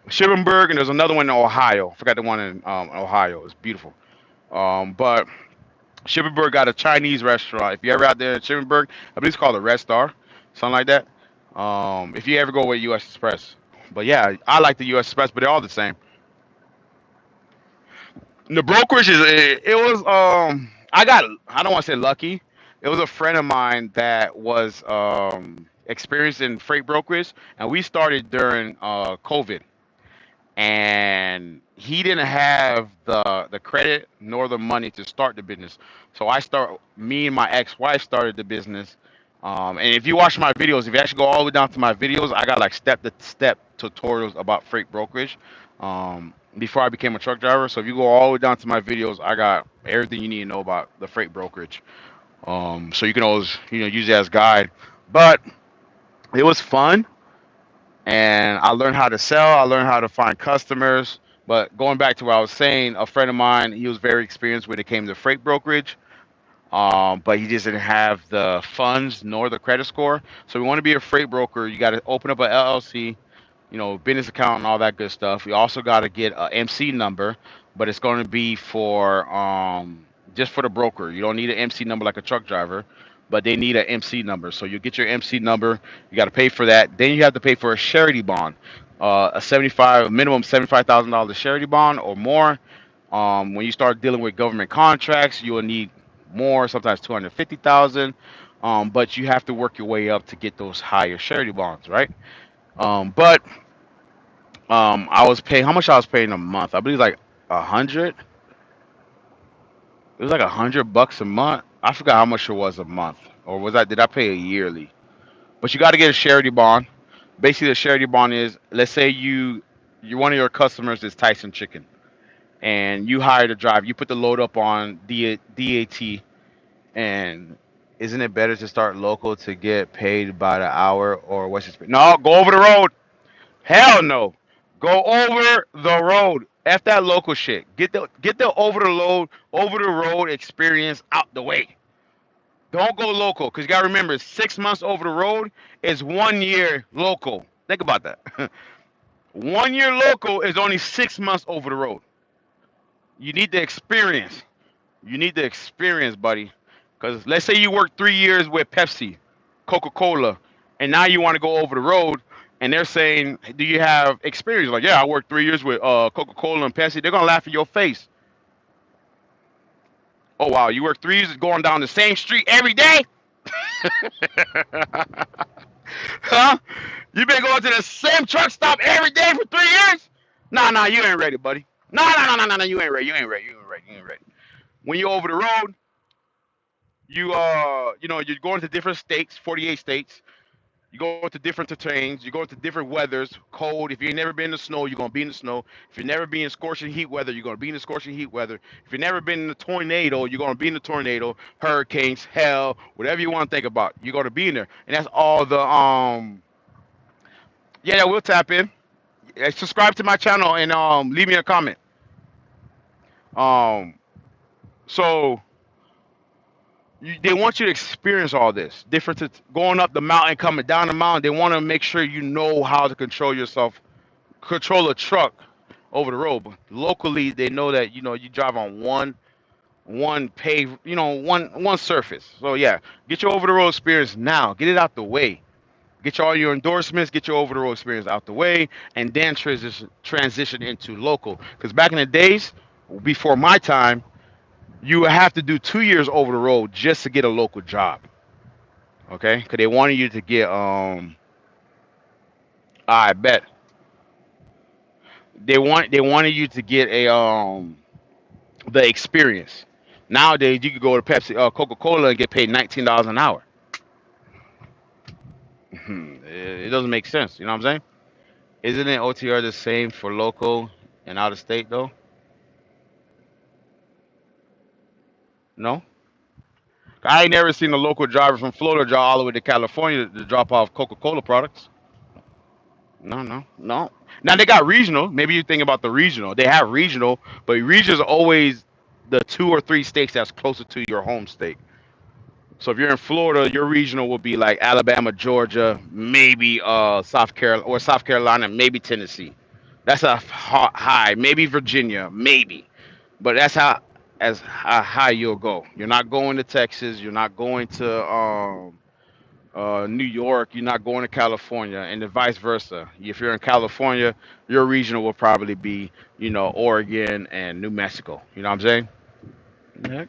Shippensburg, and there's another one in Ohio. I forgot the one in Ohio. It's beautiful. But Shippensburg got a Chinese restaurant. If you ever out there in Shippensburg, I believe it's called the Red Star, something like that. If you ever go with U.S. Express. But yeah, I like the U.S. Express, but they're all the same. The brokerage is it was I don't want to say lucky. It was a friend of mine that was experienced in freight brokerage, and we started during COVID, and he didn't have the credit nor the money to start the business. So me and my ex-wife started the business. And if you watch my videos, if you actually go all the way down to my videos, I got like step-to-step tutorials about freight brokerage before I became a truck driver. So if you go all the way down to my videos, I got everything you need to know about the freight brokerage. So you can always use it as guide. But it was fun, and I learned how to sell. I learned how to find customers. But going back to what I was saying, a friend of mine, he was very experienced when it came to freight brokerage, but he just didn't have the funds nor the credit score. So we want to be a freight broker. You got to open up a LLC, business account and all that good stuff. You also got to get a MC number, but it's going to be for just for the broker. You don't need an MC number like a truck driver, but they need an MC number. So you get your MC number. You got to pay for that. Then you have to pay for a surety bond, a minimum $75,000 surety bond or more. When you start dealing with government contracts, you will need more, sometimes 250,000. But you have to work your way up to get those higher surety bonds, right? But I was paying how much I was paying a month. I believe like 100. It was like $100 a month. I forgot how much it was a month, or was I did I pay a yearly? But you got to get a surety bond. Basically, the surety bond is, let's say you one of your customers is Tyson Chicken, and you hired a driver. You put the load up on DAT, and isn't it better to start local to get paid by the hour, or what's it? No, go over the road. Hell no. Go over the road. F that local shit. Get the over the road experience out the way. Don't go local, because you gotta remember 6 months over the road is 1 year local. Think about that. 1 year local is only 6 months over the road. You need the experience. You need the experience, buddy. Because let's say you work 3 years with Pepsi, Coca Cola, and now you want to go over the road, and they're saying, "Do you have experience?" Like, yeah, I worked 3 years with Coca Cola and Pepsi. They're gonna laugh in your face. Oh wow, you work 3 years going down the same street every day? Huh? You been going to the same truck stop every day for 3 years? Nah, nah, you ain't ready, buddy. Nah, nah, nah, nah, nah, nah, you ain't ready. You ain't ready. You ain't ready. You ain't ready. When you're over the road, you're going to different states, 48 states. You go to different terrains. You go to different weathers. Cold. If you ain't never been in the snow, you're gonna be in the snow. If you've never been in scorching heat weather, you're gonna be in the scorching heat weather. If you've never been in a tornado, you're gonna be in the tornado, hurricanes, hell, whatever you want to think about. You're gonna be in there, and that's all the Yeah, yeah, we'll tap in. Subscribe to my channel and leave me a comment. Um, so they want you to experience all this different to going up the mountain, coming down the mountain. They want to make sure you know how to control yourself, control a truck over the road. But locally, they know that you drive on one pave, one surface. So yeah, get your over the road experience now. Get it out the way. Get all your endorsements. Get your over the road experience out the way, and then transition into local. Because back in the days, before my time, you would have to do 2 years over the road just to get a local job. Okay, because they wanted you to get I bet they wanted you to get a the experience. Nowadays, you could go to Coca Cola and get paid $19 an hour. It doesn't make sense. You know what I'm saying? Isn't it OTR the same for local and out of state though? No, I ain't never seen a local driver from Florida drive all the way to California to drop off Coca Cola products. No, no, no. Now they got regional. Maybe you think about the regional. They have regional, but regions are always the 2 or 3 states that's closer to your home state. So if you're in Florida, your regional will be like Alabama, Georgia, maybe South Carolina, maybe Tennessee. That's a high. Maybe Virginia, maybe. But that's how high you'll go. You're not going to Texas. You're not going to New York, you're not going to California, and the vice versa. If you're in California, your regional will probably be, Oregon and New Mexico. You know what I'm saying? Yeah.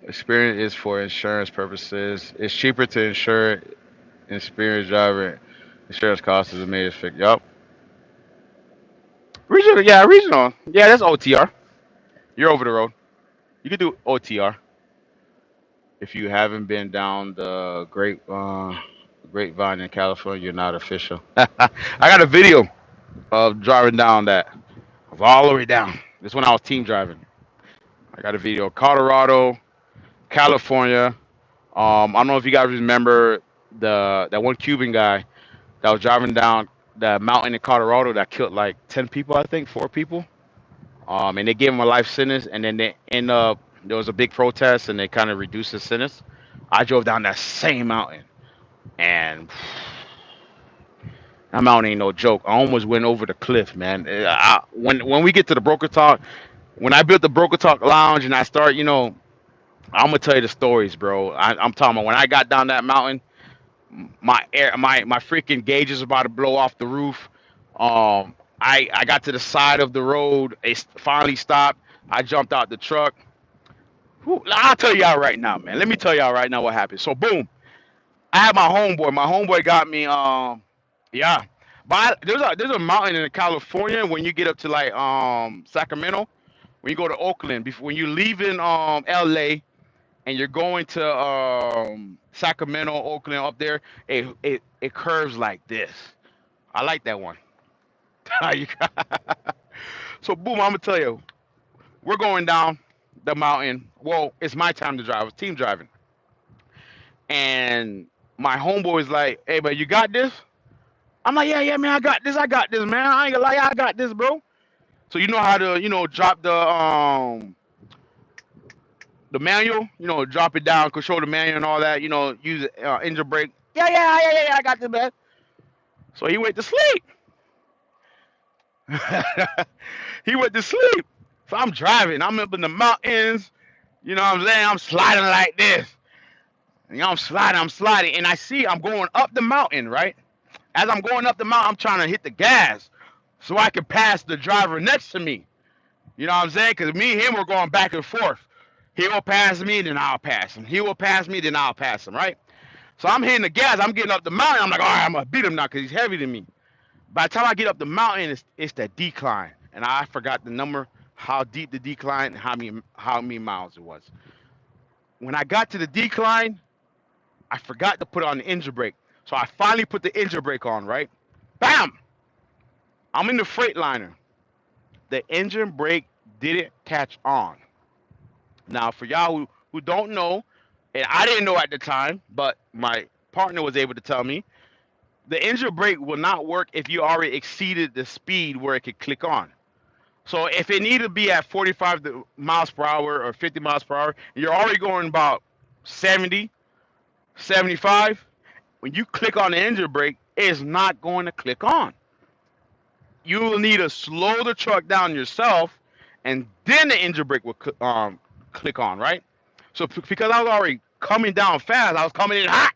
Experience is for insurance purposes. It's cheaper to insure experienced driver. Insurance costs is made as fixed. Yup. Regional, yeah, regional. Yeah, that's OTR. You're over the road. You can do OTR if you haven't been down the Grapevine in California. You're not official. I got a video of driving down that of all the way down. This when I was team driving. I got a video. Colorado, California. I don't know if you guys remember that one Cuban guy that was driving down the mountain in Colorado that killed like 10 people, I think, 4 people. And they gave him a life sentence, and then they end up there was a big protest, and they kind of reduced his sentence. I drove down that same mountain, and that mountain ain't no joke. I almost went over the cliff, man. When we get to the Broker Talk, when I built the Broker Talk Lounge, and I start, I'm gonna tell you the stories, bro. I'm talking about when I got down that mountain, my freaking gauge is about to blow off the roof. I got to the side of the road. It finally stopped. I jumped out the truck. Whew, I'll tell y'all right now, man. Let me tell y'all right now what happened. So boom, I had my homeboy. My homeboy got me. Yeah. But there's a mountain in California when you get up to like Sacramento. When you go to Oakland, before when you leaving L.A. and you're going to Sacramento, Oakland, up there, it curves like this. I like that one. You so boom, I'm gonna tell you, we're going down the mountain. Well, it's my time to drive. I was team driving, and my homeboy is like, "Hey, man, you got this?" I'm like, "Yeah, yeah, man, I got this, man. I ain't gonna lie, I got this, bro." So you know how to, drop the manual, drop it down, control the manual and all that, use engine brake. Yeah, yeah, yeah, yeah, yeah, I got this, man. So he went to sleep. He went to sleep. So I'm driving. I'm up in the mountains. You know what I'm saying? I'm sliding like this. I'm sliding, and I see I'm going up the mountain, right? As I'm going up the mountain, I'm trying to hit the gas so I can pass the driver next to me. You know what I'm saying? Because me and him were going back and forth. He will pass me, then I'll pass him. He will pass me, then I'll pass him, right? So I'm hitting the gas. I'm getting up the mountain. I'm like, all right, I'm going to beat him now because he's heavier than me. By the time I get up the mountain, it's that decline. And I forgot the number, how deep the decline, and how many miles it was. When I got to the decline, I forgot to put on the engine brake. So I finally put the engine brake on, right? Bam! I'm in the Freightliner. The engine brake didn't catch on. Now, for y'all who don't know, and I didn't know at the time, but my partner was able to tell me, the engine brake will not work if you already exceeded the speed where it could click on. So if it needed to be at 45 miles per hour or 50 miles per hour, you're already going about 70, 75. When you click on the engine brake, it's not going to click on. You will need to slow the truck down yourself, and then the engine brake will click on, right? So because I was already coming down fast, I was coming in hot.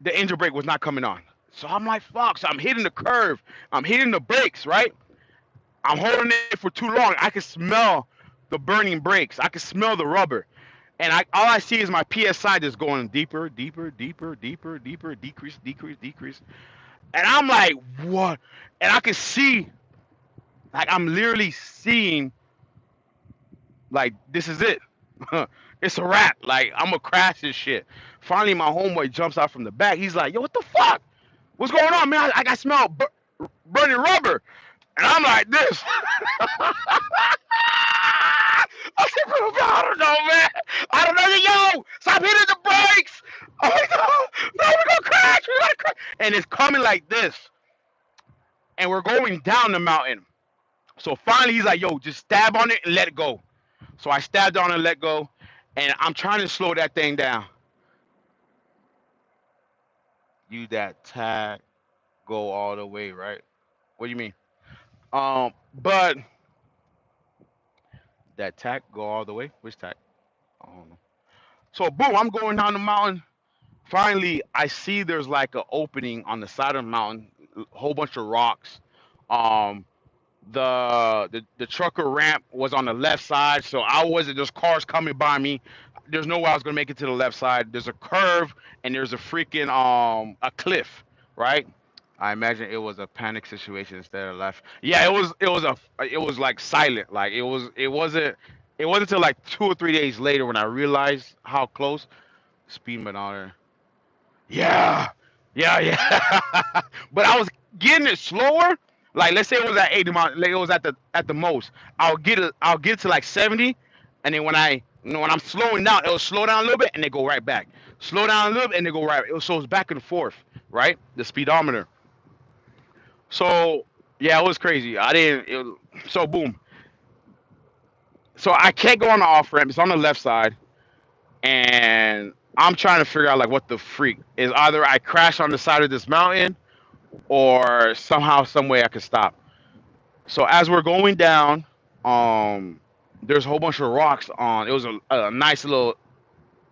The engine brake was not coming on. So I'm like, fuck. So I'm hitting the curve. I'm hitting the brakes, right? I'm holding it for too long. I can smell the burning brakes. I can smell the rubber. And all I see is my PSI just going deeper, deeper, deeper, deeper, deeper, decrease, decrease, decrease. And I'm like, what? And I can see, like, I'm literally seeing, like, this is it. It's a wrap. Like, I'm gonna crash this shit. Finally, my homeboy jumps out from the back. He's like, yo, what the fuck? What's going on, man? I smell burning rubber. And I'm like this. I said, bro, I don't know, man. I don't know. Yo, stop hitting the brakes. Oh my God. No, we're going to crash. We're going to crash. And it's coming like this. And we're going down the mountain. So finally, he's like, yo, just stab on it and let it go. So I stabbed on it and let go. And I'm trying to slow that thing down. You that tag go all the way, right? What do you mean? But that tack go all the way. Which tack? I don't know. So boom, I'm going down the mountain. Finally, I see there's like an opening on the side of the mountain, a whole bunch of rocks. Um, the trucker ramp was on the left side, so I wasn't. There's cars coming by me. There's no way I was gonna make it to the left side. There's a curve and there's a freaking a cliff, right? I imagine it was a panic situation instead of left. Yeah, it was like silent. Like it wasn't until like 2 or 3 days later when I realized how close speed manometer. Yeah, yeah. But I was getting it slower. Like let's say it was at 80 miles, like it was at the most. I'll get to like 70, and then when I'm slowing down, it'll slow down a little bit and then go right back. Slow down a little bit and then go right. So it's back and forth, right? The speedometer. So yeah, it was crazy. I didn't. So boom. So I can't go on the off ramp. It's on the left side, and I'm trying to figure out like what the freak is. Either I crash on the side of this mountain or somehow, some way I could stop. So as we're going down, um, there's a whole bunch of rocks on. It was a nice little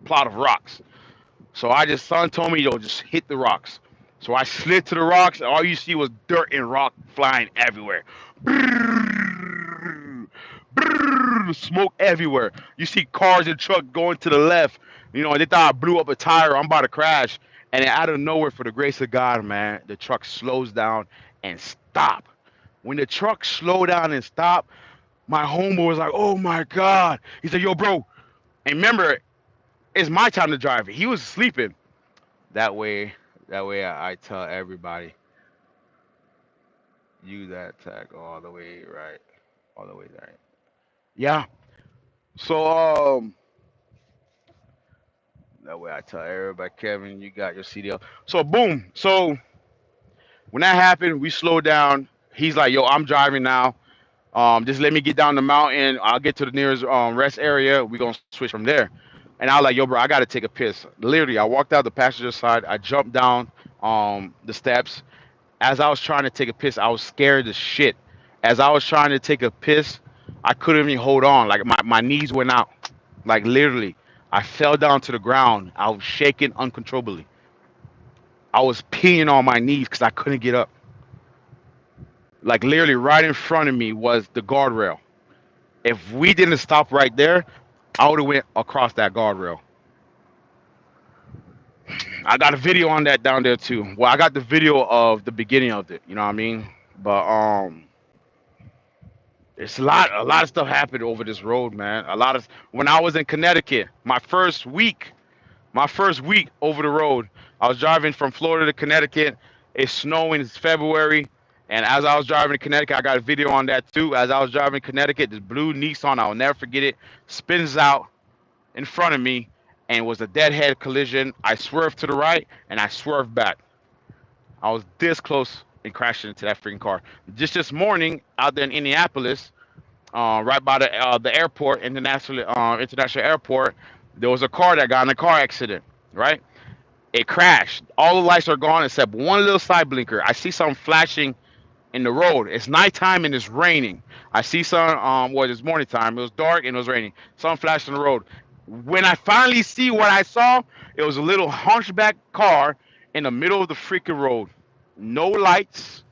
plot of rocks. So I just son told me, yo, just hit the rocks. So I slid to the rocks, and all you see was dirt and rock flying everywhere. Brrrr, brrrr, smoke everywhere. You see cars and trucks going to the left. You know, they thought I blew up a tire. I'm about to crash. And then out of nowhere, for the grace of God, man, the truck slows down and stop. When the truck slowed down and stopped, my homeboy was like, "Oh my God!" He said, "Yo, bro." And remember, it's my time to drive. He was sleeping. That way, I tell everybody, you that tag all the way right, all the way right. Yeah. So that way I tell everybody, Kevin, you got your CDL. So boom. So when that happened, we slowed down. He's like, "Yo, I'm driving now. Just let me get down the mountain. I'll get to the nearest rest area. We're gonna switch from there." And I was like, "Yo, bro, I gotta take a piss." Literally, I walked out the passenger side. I jumped down the steps. As I was trying to take a piss, I was scared as shit. As I was trying to take a piss, I couldn't even hold on. Like my knees went out. Like literally, I fell down to the ground. I was shaking uncontrollably. I was peeing on my knees because I couldn't get up. Like literally, right in front of me was the guardrail. If we didn't stop right there, I would have went across that guardrail. I got a video on that down there too. Well, I got the video of the beginning of it. You know what I mean? But it's a lot of stuff happened over this road, man. A lot of when I was in Connecticut, my first week over the road, I was driving from Florida to Connecticut. It's snowing. It's February. And as I was driving to Connecticut, I got a video on that too. As I was driving to Connecticut, this blue Nissan, I'll never forget it, spins out in front of me and was a deadhead collision. I swerved to the right and I swerved back. I was this close and crashing into that freaking car. Just this morning, out there in Indianapolis, right by the airport, international airport, there was a car that got in a car accident. Right, it crashed. All the lights are gone except one little side blinker. I see something flashing in the road. It's nighttime and it's raining. I see some it's morning time. It was dark and it was raining. Something flashed in the road. When I finally see what I saw, it was a little hunchback car in the middle of the freaking road. No lights,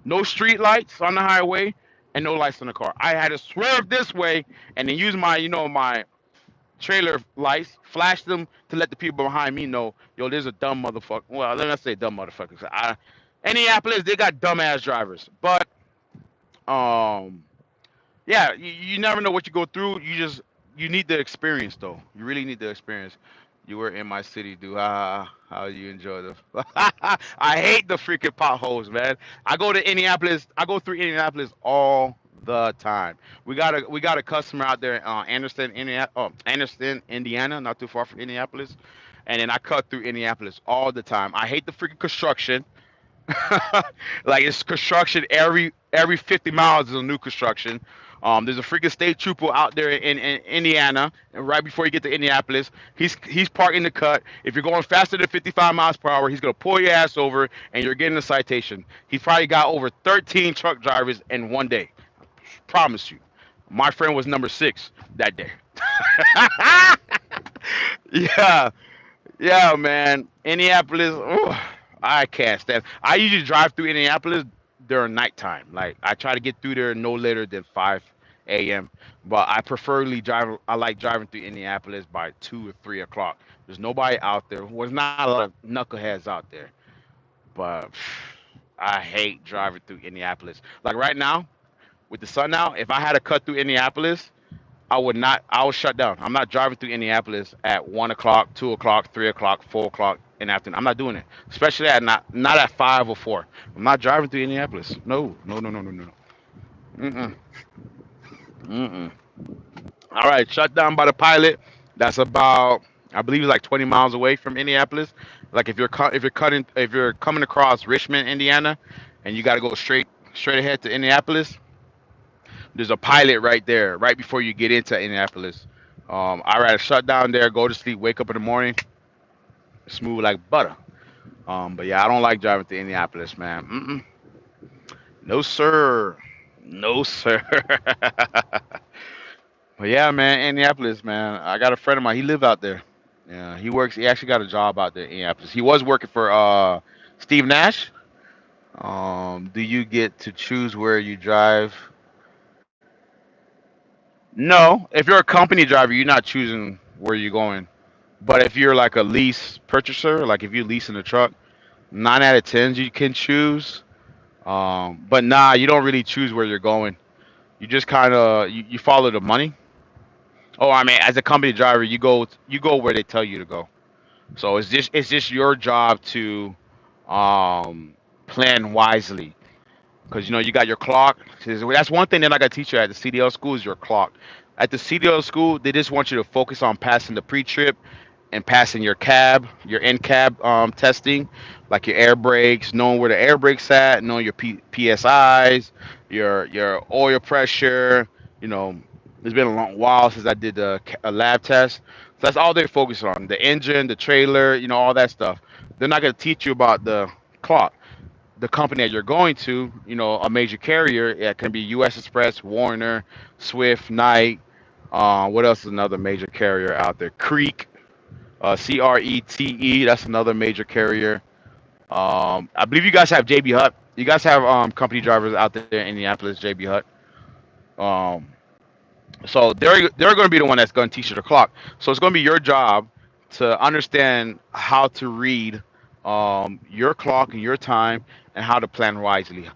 no street lights on the highway, and no lights in the car. I had to swerve this way and then use my trailer lights, flash them to let the people behind me know, yo, there's a dumb motherfucker. Well, let me not say dumb motherfuckers. Indianapolis, they got dumbass drivers. But um, yeah, you never know what you go through. You need the experience though. You really need the experience. You were in my city, dude. How you enjoy the? I hate the freaking potholes, man. I go to Indianapolis. I go through Indianapolis all the time. We got a customer out there, Anderson, Indiana, not too far from Indianapolis, and then I cut through Indianapolis all the time. I hate the freaking construction. Like it's construction every 50 miles is a new construction. There's a freaking state trooper out there in Indiana, and right before you get to Indianapolis, he's parking the cut. If you're going faster than 55 miles per hour, he's gonna pull your ass over, and you're getting a citation. He's probably got over 13 truck drivers in one day. Promise you. My friend was number 6 that day. Yeah, Yeah, man. Indianapolis, ooh, I can't stand. I usually drive through Indianapolis during nighttime. Like I try to get through there no later than 5 a.m. But I preferably drive. I like driving through Indianapolis by 2 or 3 o'clock. There's nobody out there. Well, there's not a lot of knuckleheads out there. But I hate driving through Indianapolis. Like right now with the sun out, if I had to cut through Indianapolis, I would not. I would shut down. I'm not driving through Indianapolis at 1 o'clock, 2 o'clock, 3 o'clock, 4 o'clock in the afternoon. I'm not doing it, especially at not at 5 or 4. I'm not driving through Indianapolis. No, no, no, no, no, no. Mm-mm, mm-mm. All right, shut down by the pilot. That's about, I believe, it's like 20 miles away from Indianapolis. Like if you're coming across Richmond, Indiana, and you got to go straight ahead to Indianapolis, there's a pilot right there, right before you get into Indianapolis. I rather shut down there, go to sleep, wake up in the morning, smooth like butter. But yeah, I don't like driving to Indianapolis, man. No sir, no sir. But yeah, man, Indianapolis, man. I got a friend of mine. He live out there. Yeah, he works. He actually got a job out there in Indianapolis. He was working for Steve Nash. Do you get to choose where you drive? No, if you're a company driver, you're not choosing where you're going. But if you're like a lease purchaser, like if you're leasing a truck, 9 out of 10 you can choose. But nah, you don't really choose where you're going. You just kind of you follow the money. Oh, I mean, as a company driver, you go where they tell you to go. So it's just your job to um, plan wisely. Because you got your clock. That's one thing they're not gonna teach you at the CDL school is your clock. At the CDL school, they just want you to focus on passing the pre-trip and passing your in-cab testing, like your air brakes, knowing where the air brakes at, knowing your PSIs, your oil pressure. You know, it's been a long while since I did a lab test. So that's all they're focused on: the engine, the trailer, all that stuff. They're not gonna teach you about the clock. The company that you're going to, a major carrier, it can be U.S. Express, Warner, Swift, Knight. What else is another major carrier out there? Creek, CRETE. That's another major carrier. I believe you guys have JB Hutt. You guys have company drivers out there in Indianapolis, JB Hutt. Um, so they're going to be the one that's going to teach you the clock. So it's going to be your job to understand how to read your clock and your time and how to plan wisely.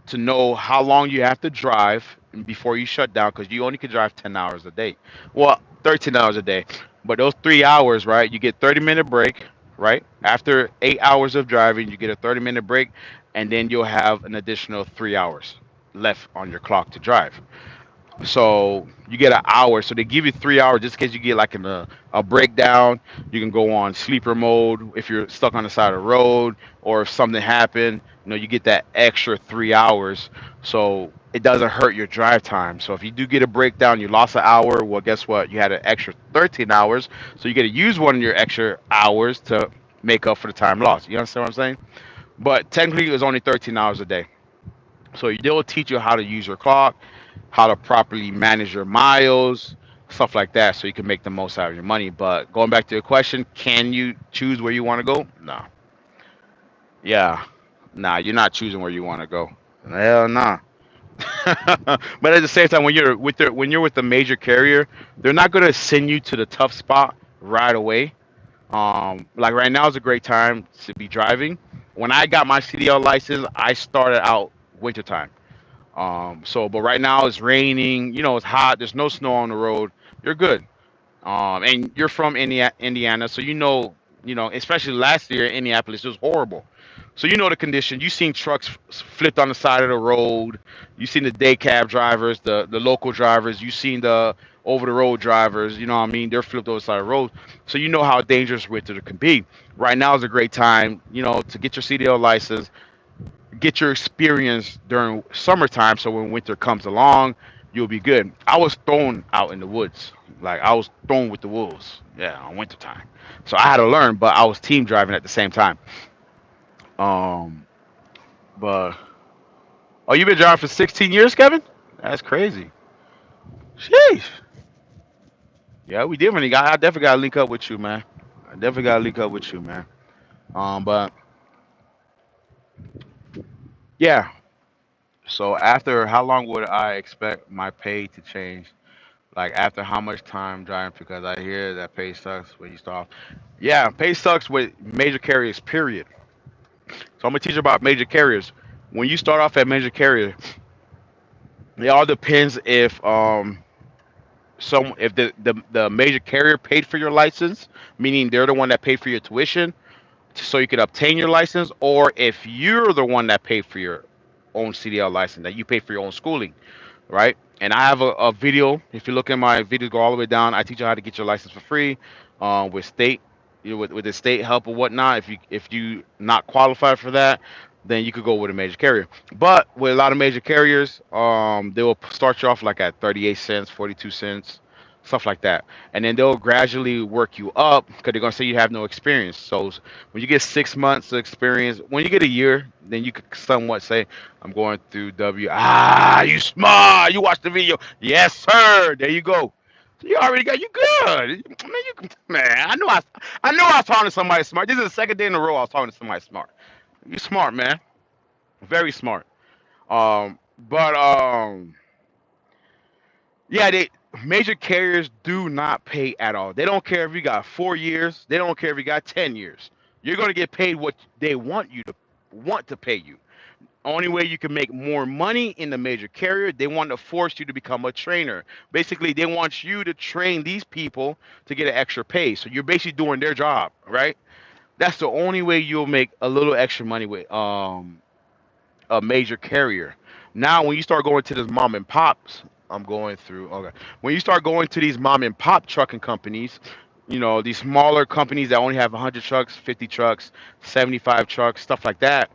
To know how long you have to drive before you shut down because you only can drive 10 hours a day. Well, 13 hours a day. But those 3 hours, right? You get 30-minute break, right? After 8 hours of driving, you get a 30-minute break, and then you'll have an additional 3 hours left on your clock to drive. So you get an hour. So they give you 3 hours just in case you get like a breakdown. You can go on sleeper mode if you're stuck on the side of the road or if something happened. You get that extra 3 hours. So it doesn't hurt your drive time. So if you do get a breakdown, you lost an hour. Well, guess what? You had an extra 13 hours. So you get to use one of your extra hours to make up for the time lost. You understand what I'm saying? But technically, it was only 13 hours a day. So they'll teach you how to use your clock, how to properly manage your miles, stuff like that, so you can make the most out of your money. But going back to your question, can you choose where you want to go? No. Yeah. Nah, you're not choosing where you want to go. Hell nah. But at the same time, when you're with the major carrier, they're not gonna send you to the tough spot right away. Like right now is a great time to be driving. When I got my CDL license, I started out wintertime. But right now it's raining. It's hot. There's no snow on the road. You're good. And you're from Indiana, so especially last year in Indianapolis, it was horrible. So the condition. You seen trucks flipped on the side of the road. You seen the day cab drivers, the local drivers. You seen the over the road drivers. You know what I mean? They're flipped over the side of the road. So you know how dangerous winter can be. Right now is a great time, to get your CDL license, get your experience during summertime so when winter comes along you'll be good. I was thrown out in the woods, like I was thrown with the wolves, yeah, on wintertime. So I had to learn, but I was team driving at the same time. Um but oh, you've been driving for 16 years, Kevin? That's crazy. Sheesh. Yeah, we definitely got I definitely got to link up with you, man. I definitely gotta link up with you, man. But yeah. So after how long would I expect my pay to change? Like after how much time driving? Because I hear that pay sucks when you start. Yeah, pay sucks with major carriers. Period. So I'm gonna teach you about major carriers. When you start off at major carrier, it all depends if the major carrier paid for your license, meaning they're the one that paid for your tuition, so you could obtain your license, or if you're the one that paid for your own CDL license, that you pay for your own schooling, right? And I have a video. If you look at my video, go all the way down. I teach you how to get your license for free, with state, with the state help or whatnot. If you not qualified for that, then you could go with a major carrier. But with a lot of major carriers, they will start you off like at 38 cents, 42 cents, stuff like that, and then they'll gradually work you up because they're gonna say you have no experience. So when you get 6 months of experience, when you get a year, then you could somewhat say, I'm going through W. Ah, you smart. You watched the video. Yes, sir. There you go. So you already got you good. Man, I know I was talking to somebody smart. This is the second day in a row I was talking to somebody smart. You smart, man. Very smart. But yeah, they major carriers do not pay at all. They don't care if you got 4 years. They don't care if you got 10 years. You're gonna get paid what they want to pay you. Only way you can make more money in the major carrier, they want to force you to become a trainer. Basically, they want you to train these people to get an extra pay. So you're basically doing their job, right? That's the only way you'll make a little extra money with a major carrier. Now, when you start going to this mom and pops, I'm going through. Okay, when you start going to these mom and pop trucking companies, these smaller companies that only have 100 trucks, 50 trucks, 75 trucks, stuff like that,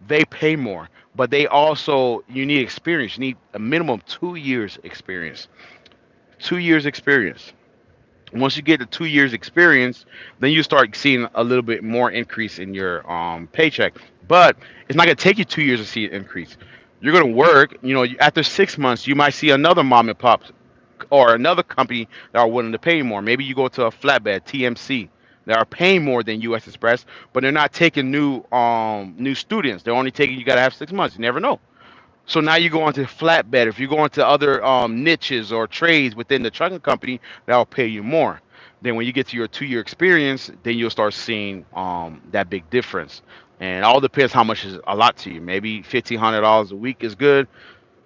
they pay more. But they also, you need experience. You need a minimum 2 years experience. 2 years experience. Once you get the 2 years experience, then you start seeing a little bit more increase in your paycheck. But it's not gonna take you 2 years to see an increase. You're gonna work. After 6 months, you might see another mom and pop or another company that are willing to pay you more. Maybe you go to a flatbed TMC. They are paying more than U.S. Express, but they're not taking new students. They're only taking, you gotta have 6 months. You never know. So now you go on to flatbed. If you go into other niches or trades within the trucking company, that'll pay you more. Then when you get to your 2 year experience, then you'll start seeing that big difference. And it all depends how much is a lot to you. Maybe $1,500 a week is good.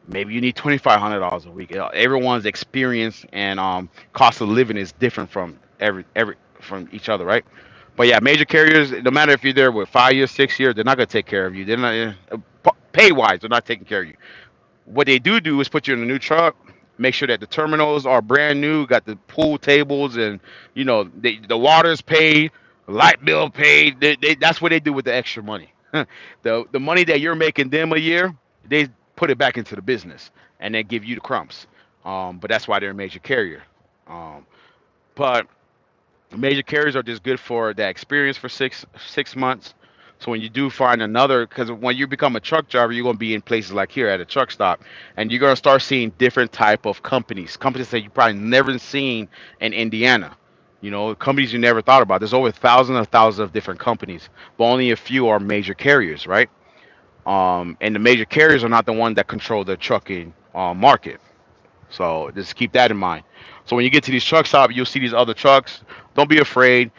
Maybe you need $2,500 a week. Everyone's experience and cost of living is different from every from each other, right? But yeah, major carriers, no matter if you're there with 5 years, 6 years, they're not gonna take care of you. They're not pay wise, they're not taking care of you. What they do is put you in a new truck, make sure that the terminals are brand new, got the pool tables, and the water's paid, light bill paid. That's what they do with the extra money. The money that you're making them a year, they put it back into the business and they give you the crumbs. But that's why they're a major carrier. Um, but major carriers are just good for that experience for six months. So when you do find another, because when you become a truck driver, you're gonna be in places like here at a truck stop, and you're gonna start seeing different type of companies that you probably never seen in Indiana. Companies you never thought about. There's over thousands of different companies, but only a few are major carriers, right? And the major carriers are not the one that control the trucking market. So just keep that in mind. So when you get to these truck stops, you'll see these other trucks. Don't be afraid.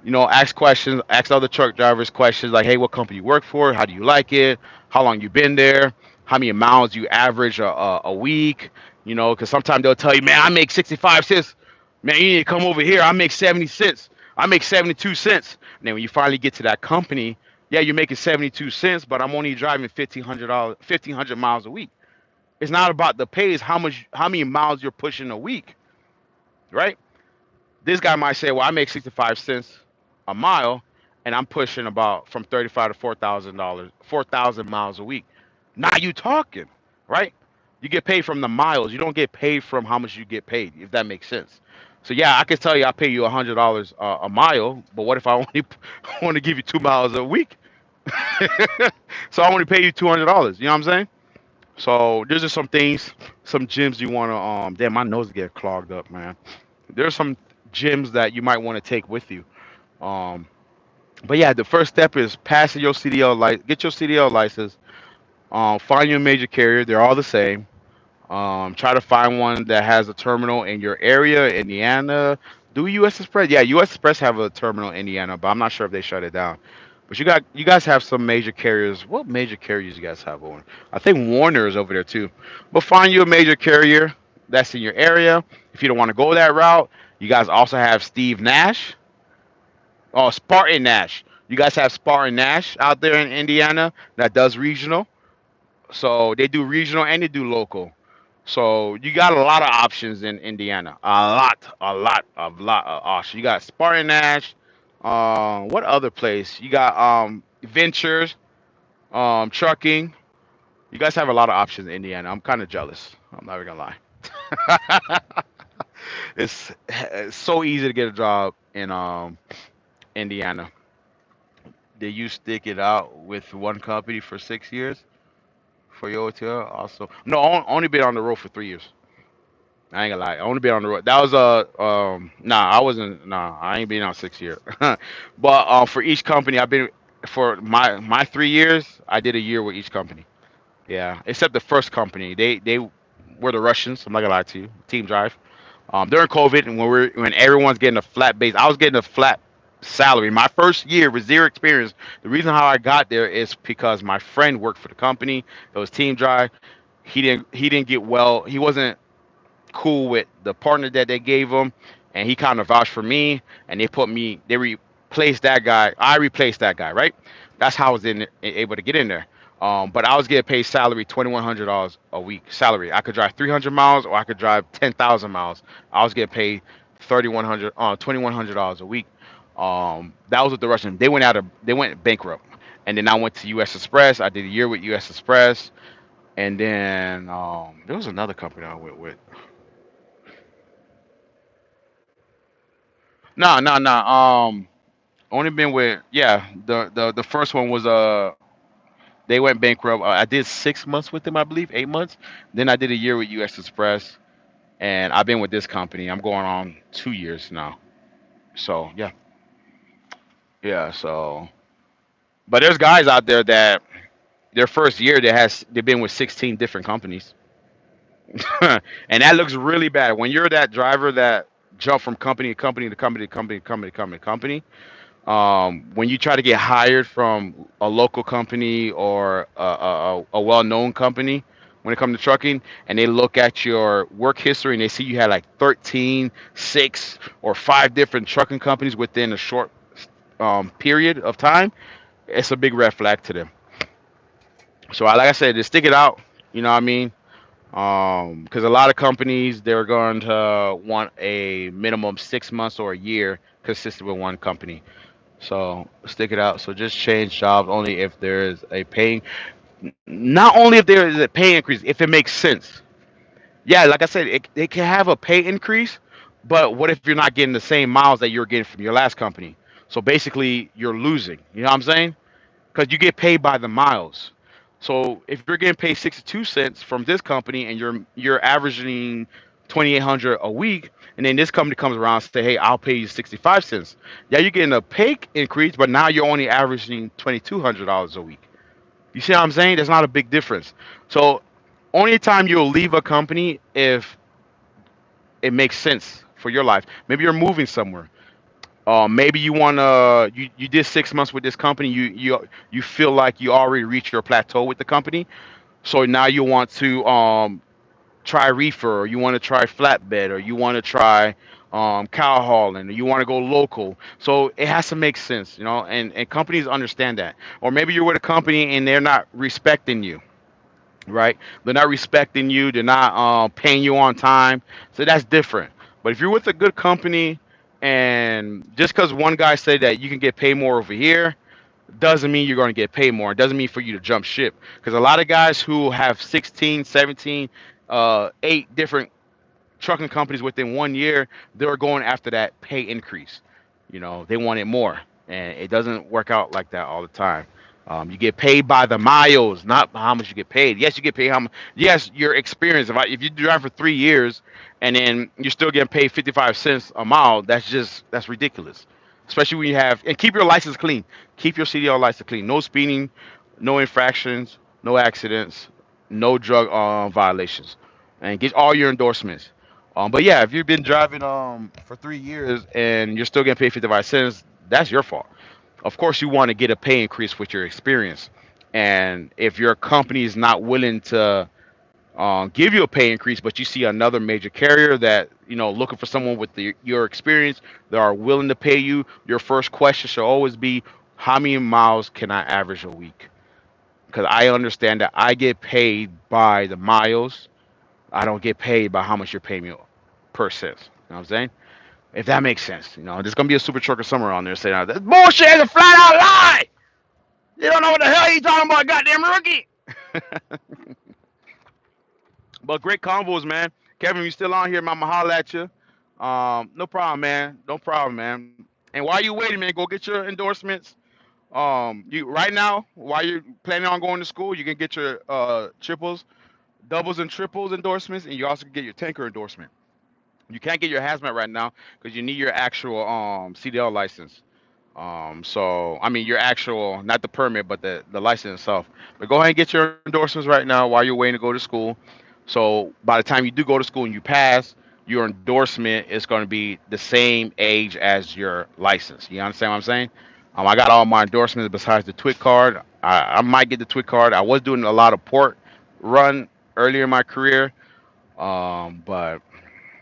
Ask questions. Ask other truck drivers questions like, "Hey, what company you work for? How do you like it? How long you been there? How many miles you average a week?" Because sometimes they'll tell you, "Man, I make 65 cents. Man, you need to come over here. I make 70 cents. I make 72 cents." And then when you finally get to that company, yeah, you're making 72 cents, but I'm only driving $1,500, 1,500 miles a week. It's not about the pay; it's how many miles you're pushing a week, right? This guy might say, "Well, I make 65 cents a mile, and I'm pushing about from 35 to $4,000, 4,000 miles a week." Now you talking, right? You get paid from the miles. You don't get paid from how much you get paid, if that makes sense. So yeah, I can tell you I pay you $100 a mile, but what if I only want to give you 2 miles a week? So I only pay you $200. You know what I'm saying? So there's just some things, some gyms you want to Damn, my nose get clogged up, man. There's some gyms that you might want to take with you. Um, but yeah, the first step is passing your CDL get your CDL license. Find your major carrier. They're all the same. Try to find one that has a terminal in your area, Indiana. Do U.S. Express? Yeah, U.S. Express have a terminal in Indiana, but I'm not sure if they shut it down. But you guys have some major carriers. What major carriers you guys have over? I think Warner is over there too. But find you a major carrier that's in your area. If you don't want to go that route, you guys also have Steve Nash. Oh, Spartan Nash. You guys have Spartan Nash out there in Indiana that does regional. So they do regional and they do local. So you got a lot of options in Indiana. A lot of options. You got Spartan Nash. What other place? You got Ventures, trucking. You guys have a lot of options in Indiana. I'm kind of jealous. I'm not even gonna lie. It's so easy to get a job in Indiana. Did you stick it out with one company for 6 years for your hotel? Also, no, only been on the road for 3 years. I ain't gonna lie. I only been on the road. That was nah, I wasn't nah, I ain't been on 6 years. But for each company I've been for my 3 years, I did a year with each company. Yeah. Except the first company. They were the Russians, I'm not gonna lie to you. Team Drive. During COVID and when everyone's getting a flat base, I was getting a flat salary. My first year with zero experience. The reason how I got there is because my friend worked for the company. It was Team Drive. He didn't get well. He wasn't cool with the partner that they gave him, and he kind of vouched for me, and they replaced that guy. I replaced that guy, right? That's how I was able to get in there. But I was getting paid salary $2,100 a week salary. I could drive 300 miles or I could drive 10,000 miles. I was getting paid 3,100 $2,100 a week. That was with the Russian. They went bankrupt, and then I went to U.S. Express. I did a year with U.S. Express, and then there was another company I went with. No, no, no. Only been with the first one was they went bankrupt. I did 6 months with them, I believe, 8 months. Then I did a year with U.S. Express, and I've been with this company. I'm going on 2 years now. So yeah, yeah. So, but there's guys out there that their first year they've been with 16 different companies, and that looks really bad when you're that driver that jump from company to company to company to company to company to company to company. When you try to get hired from a local company or a well-known company when it comes to trucking, and they look at your work history and they see you had like 13, 6, or 5 different trucking companies within a short period of time, it's a big red flag to them. So, like I said, just stick it out. You know what I mean? Because a lot of companies they're going to want a minimum 6 months or a year consistent with one company. So stick it out. So just change jobs only if there is a paying, not only if there is a pay increase, if it makes sense. Yeah, like I said, it can have a pay increase, but what if you're not getting the same miles that you're getting from your last company? So basically, you're losing. You know what I'm saying? Because you get paid by the miles. So if you're getting paid 62 cents from this company and you're averaging 2,800 a week, and then this company comes around and say, "Hey, I'll pay you 65 cents." Yeah, you're getting a pay increase, but now you're only averaging $2,200 a week. You see what I'm saying? There's not a big difference. So only time you'll leave a company if it makes sense for your life. Maybe you're moving somewhere. Maybe you did 6 months with this company. You feel like you already reached your plateau with the company, so now you want to try reefer, or you want to try flatbed, or you want to try cow hauling, or you want to go local. So it has to make sense, you know. And companies understand that. Or maybe you're with a company and they're not respecting you, right? They're not respecting you. They're not paying you on time. So that's different. But if you're with a good company, and just because one guy said that you can get paid more over here, doesn't mean you're going to get paid more. It doesn't mean for you to jump ship. Because a lot of guys who have 16, 17, 8 different trucking companies within 1 year, they're going after that pay increase. You know, they want it more, and it doesn't work out like that all the time. You get paid by the miles, not how much you get paid. Yes, you get paid how much. Yes, your experience. If you drive for 3 years and then you're still getting paid 55 cents a mile, that's ridiculous. especially when you have, and keep your license clean. Keep your CDL license clean. No speeding, no infractions, no accidents, no drug violations, and get all your endorsements. But yeah, if you've been driving for 3 years and you're still getting paid 55 cents, that's your fault. Of course, you want to get a pay increase with your experience, and if your company is not willing to give you a pay increase, but you see another major carrier that looking for someone with your experience that are willing to pay you, your first question should always be, how many miles can I average a week? Because I understand that I get paid by the miles. I don't get paid by how much you're paying me per cent. You know what I'm saying? If that makes sense, there's gonna be a super trucker somewhere on there saying that bullshit is a flat out lie. You don't know what the hell you talking about, goddamn rookie. But great combos, man. Kevin, you still on here, man? I'ma holler at you. No problem, man. No problem, man. And while you waiting, man, go get your endorsements. You right now, while you're planning on going to school, you can get your triples, doubles, and triples endorsements, and you also can get your tanker endorsement. You can't get your hazmat right now because you need your actual CDL license. So I mean your actual, not the permit, but the license itself. But go ahead and get your endorsements right now while you're waiting to go to school. So by the time you do go to school and you pass, your endorsement is going to be the same age as your license. You understand what I'm saying? I got all my endorsements besides the TWIC card. I might get the TWIC card. I was doing a lot of port run earlier in my career, but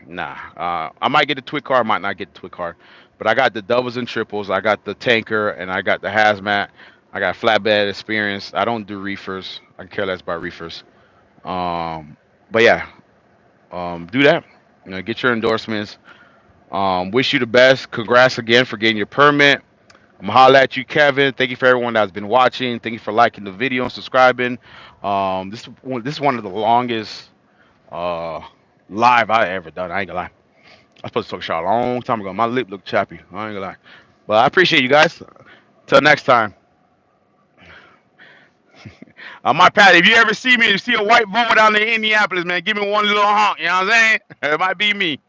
nah, I might get the twig card, might not get the twig card, but I got the doubles and triples. I got the tanker, and I got the hazmat. I got flatbed experience. I don't do reefers. I care less about reefers. Um, but yeah, do that. Get your endorsements. Wish you the best. Congrats again for getting your permit. I'm gonna holla at you, Kevin. Thank you for everyone that's been watching. Thank you for liking the video and subscribing. This is one of the longest uh live I ever done. I ain't gonna lie. I was supposed to talk shit a long time ago. My lip looked chappy. I ain't gonna lie. But I appreciate you guys. Till next time. My Pat, if you ever see me, you see a white boy down there in Indianapolis, man, give me one little honk. You know what I'm saying? It might be me.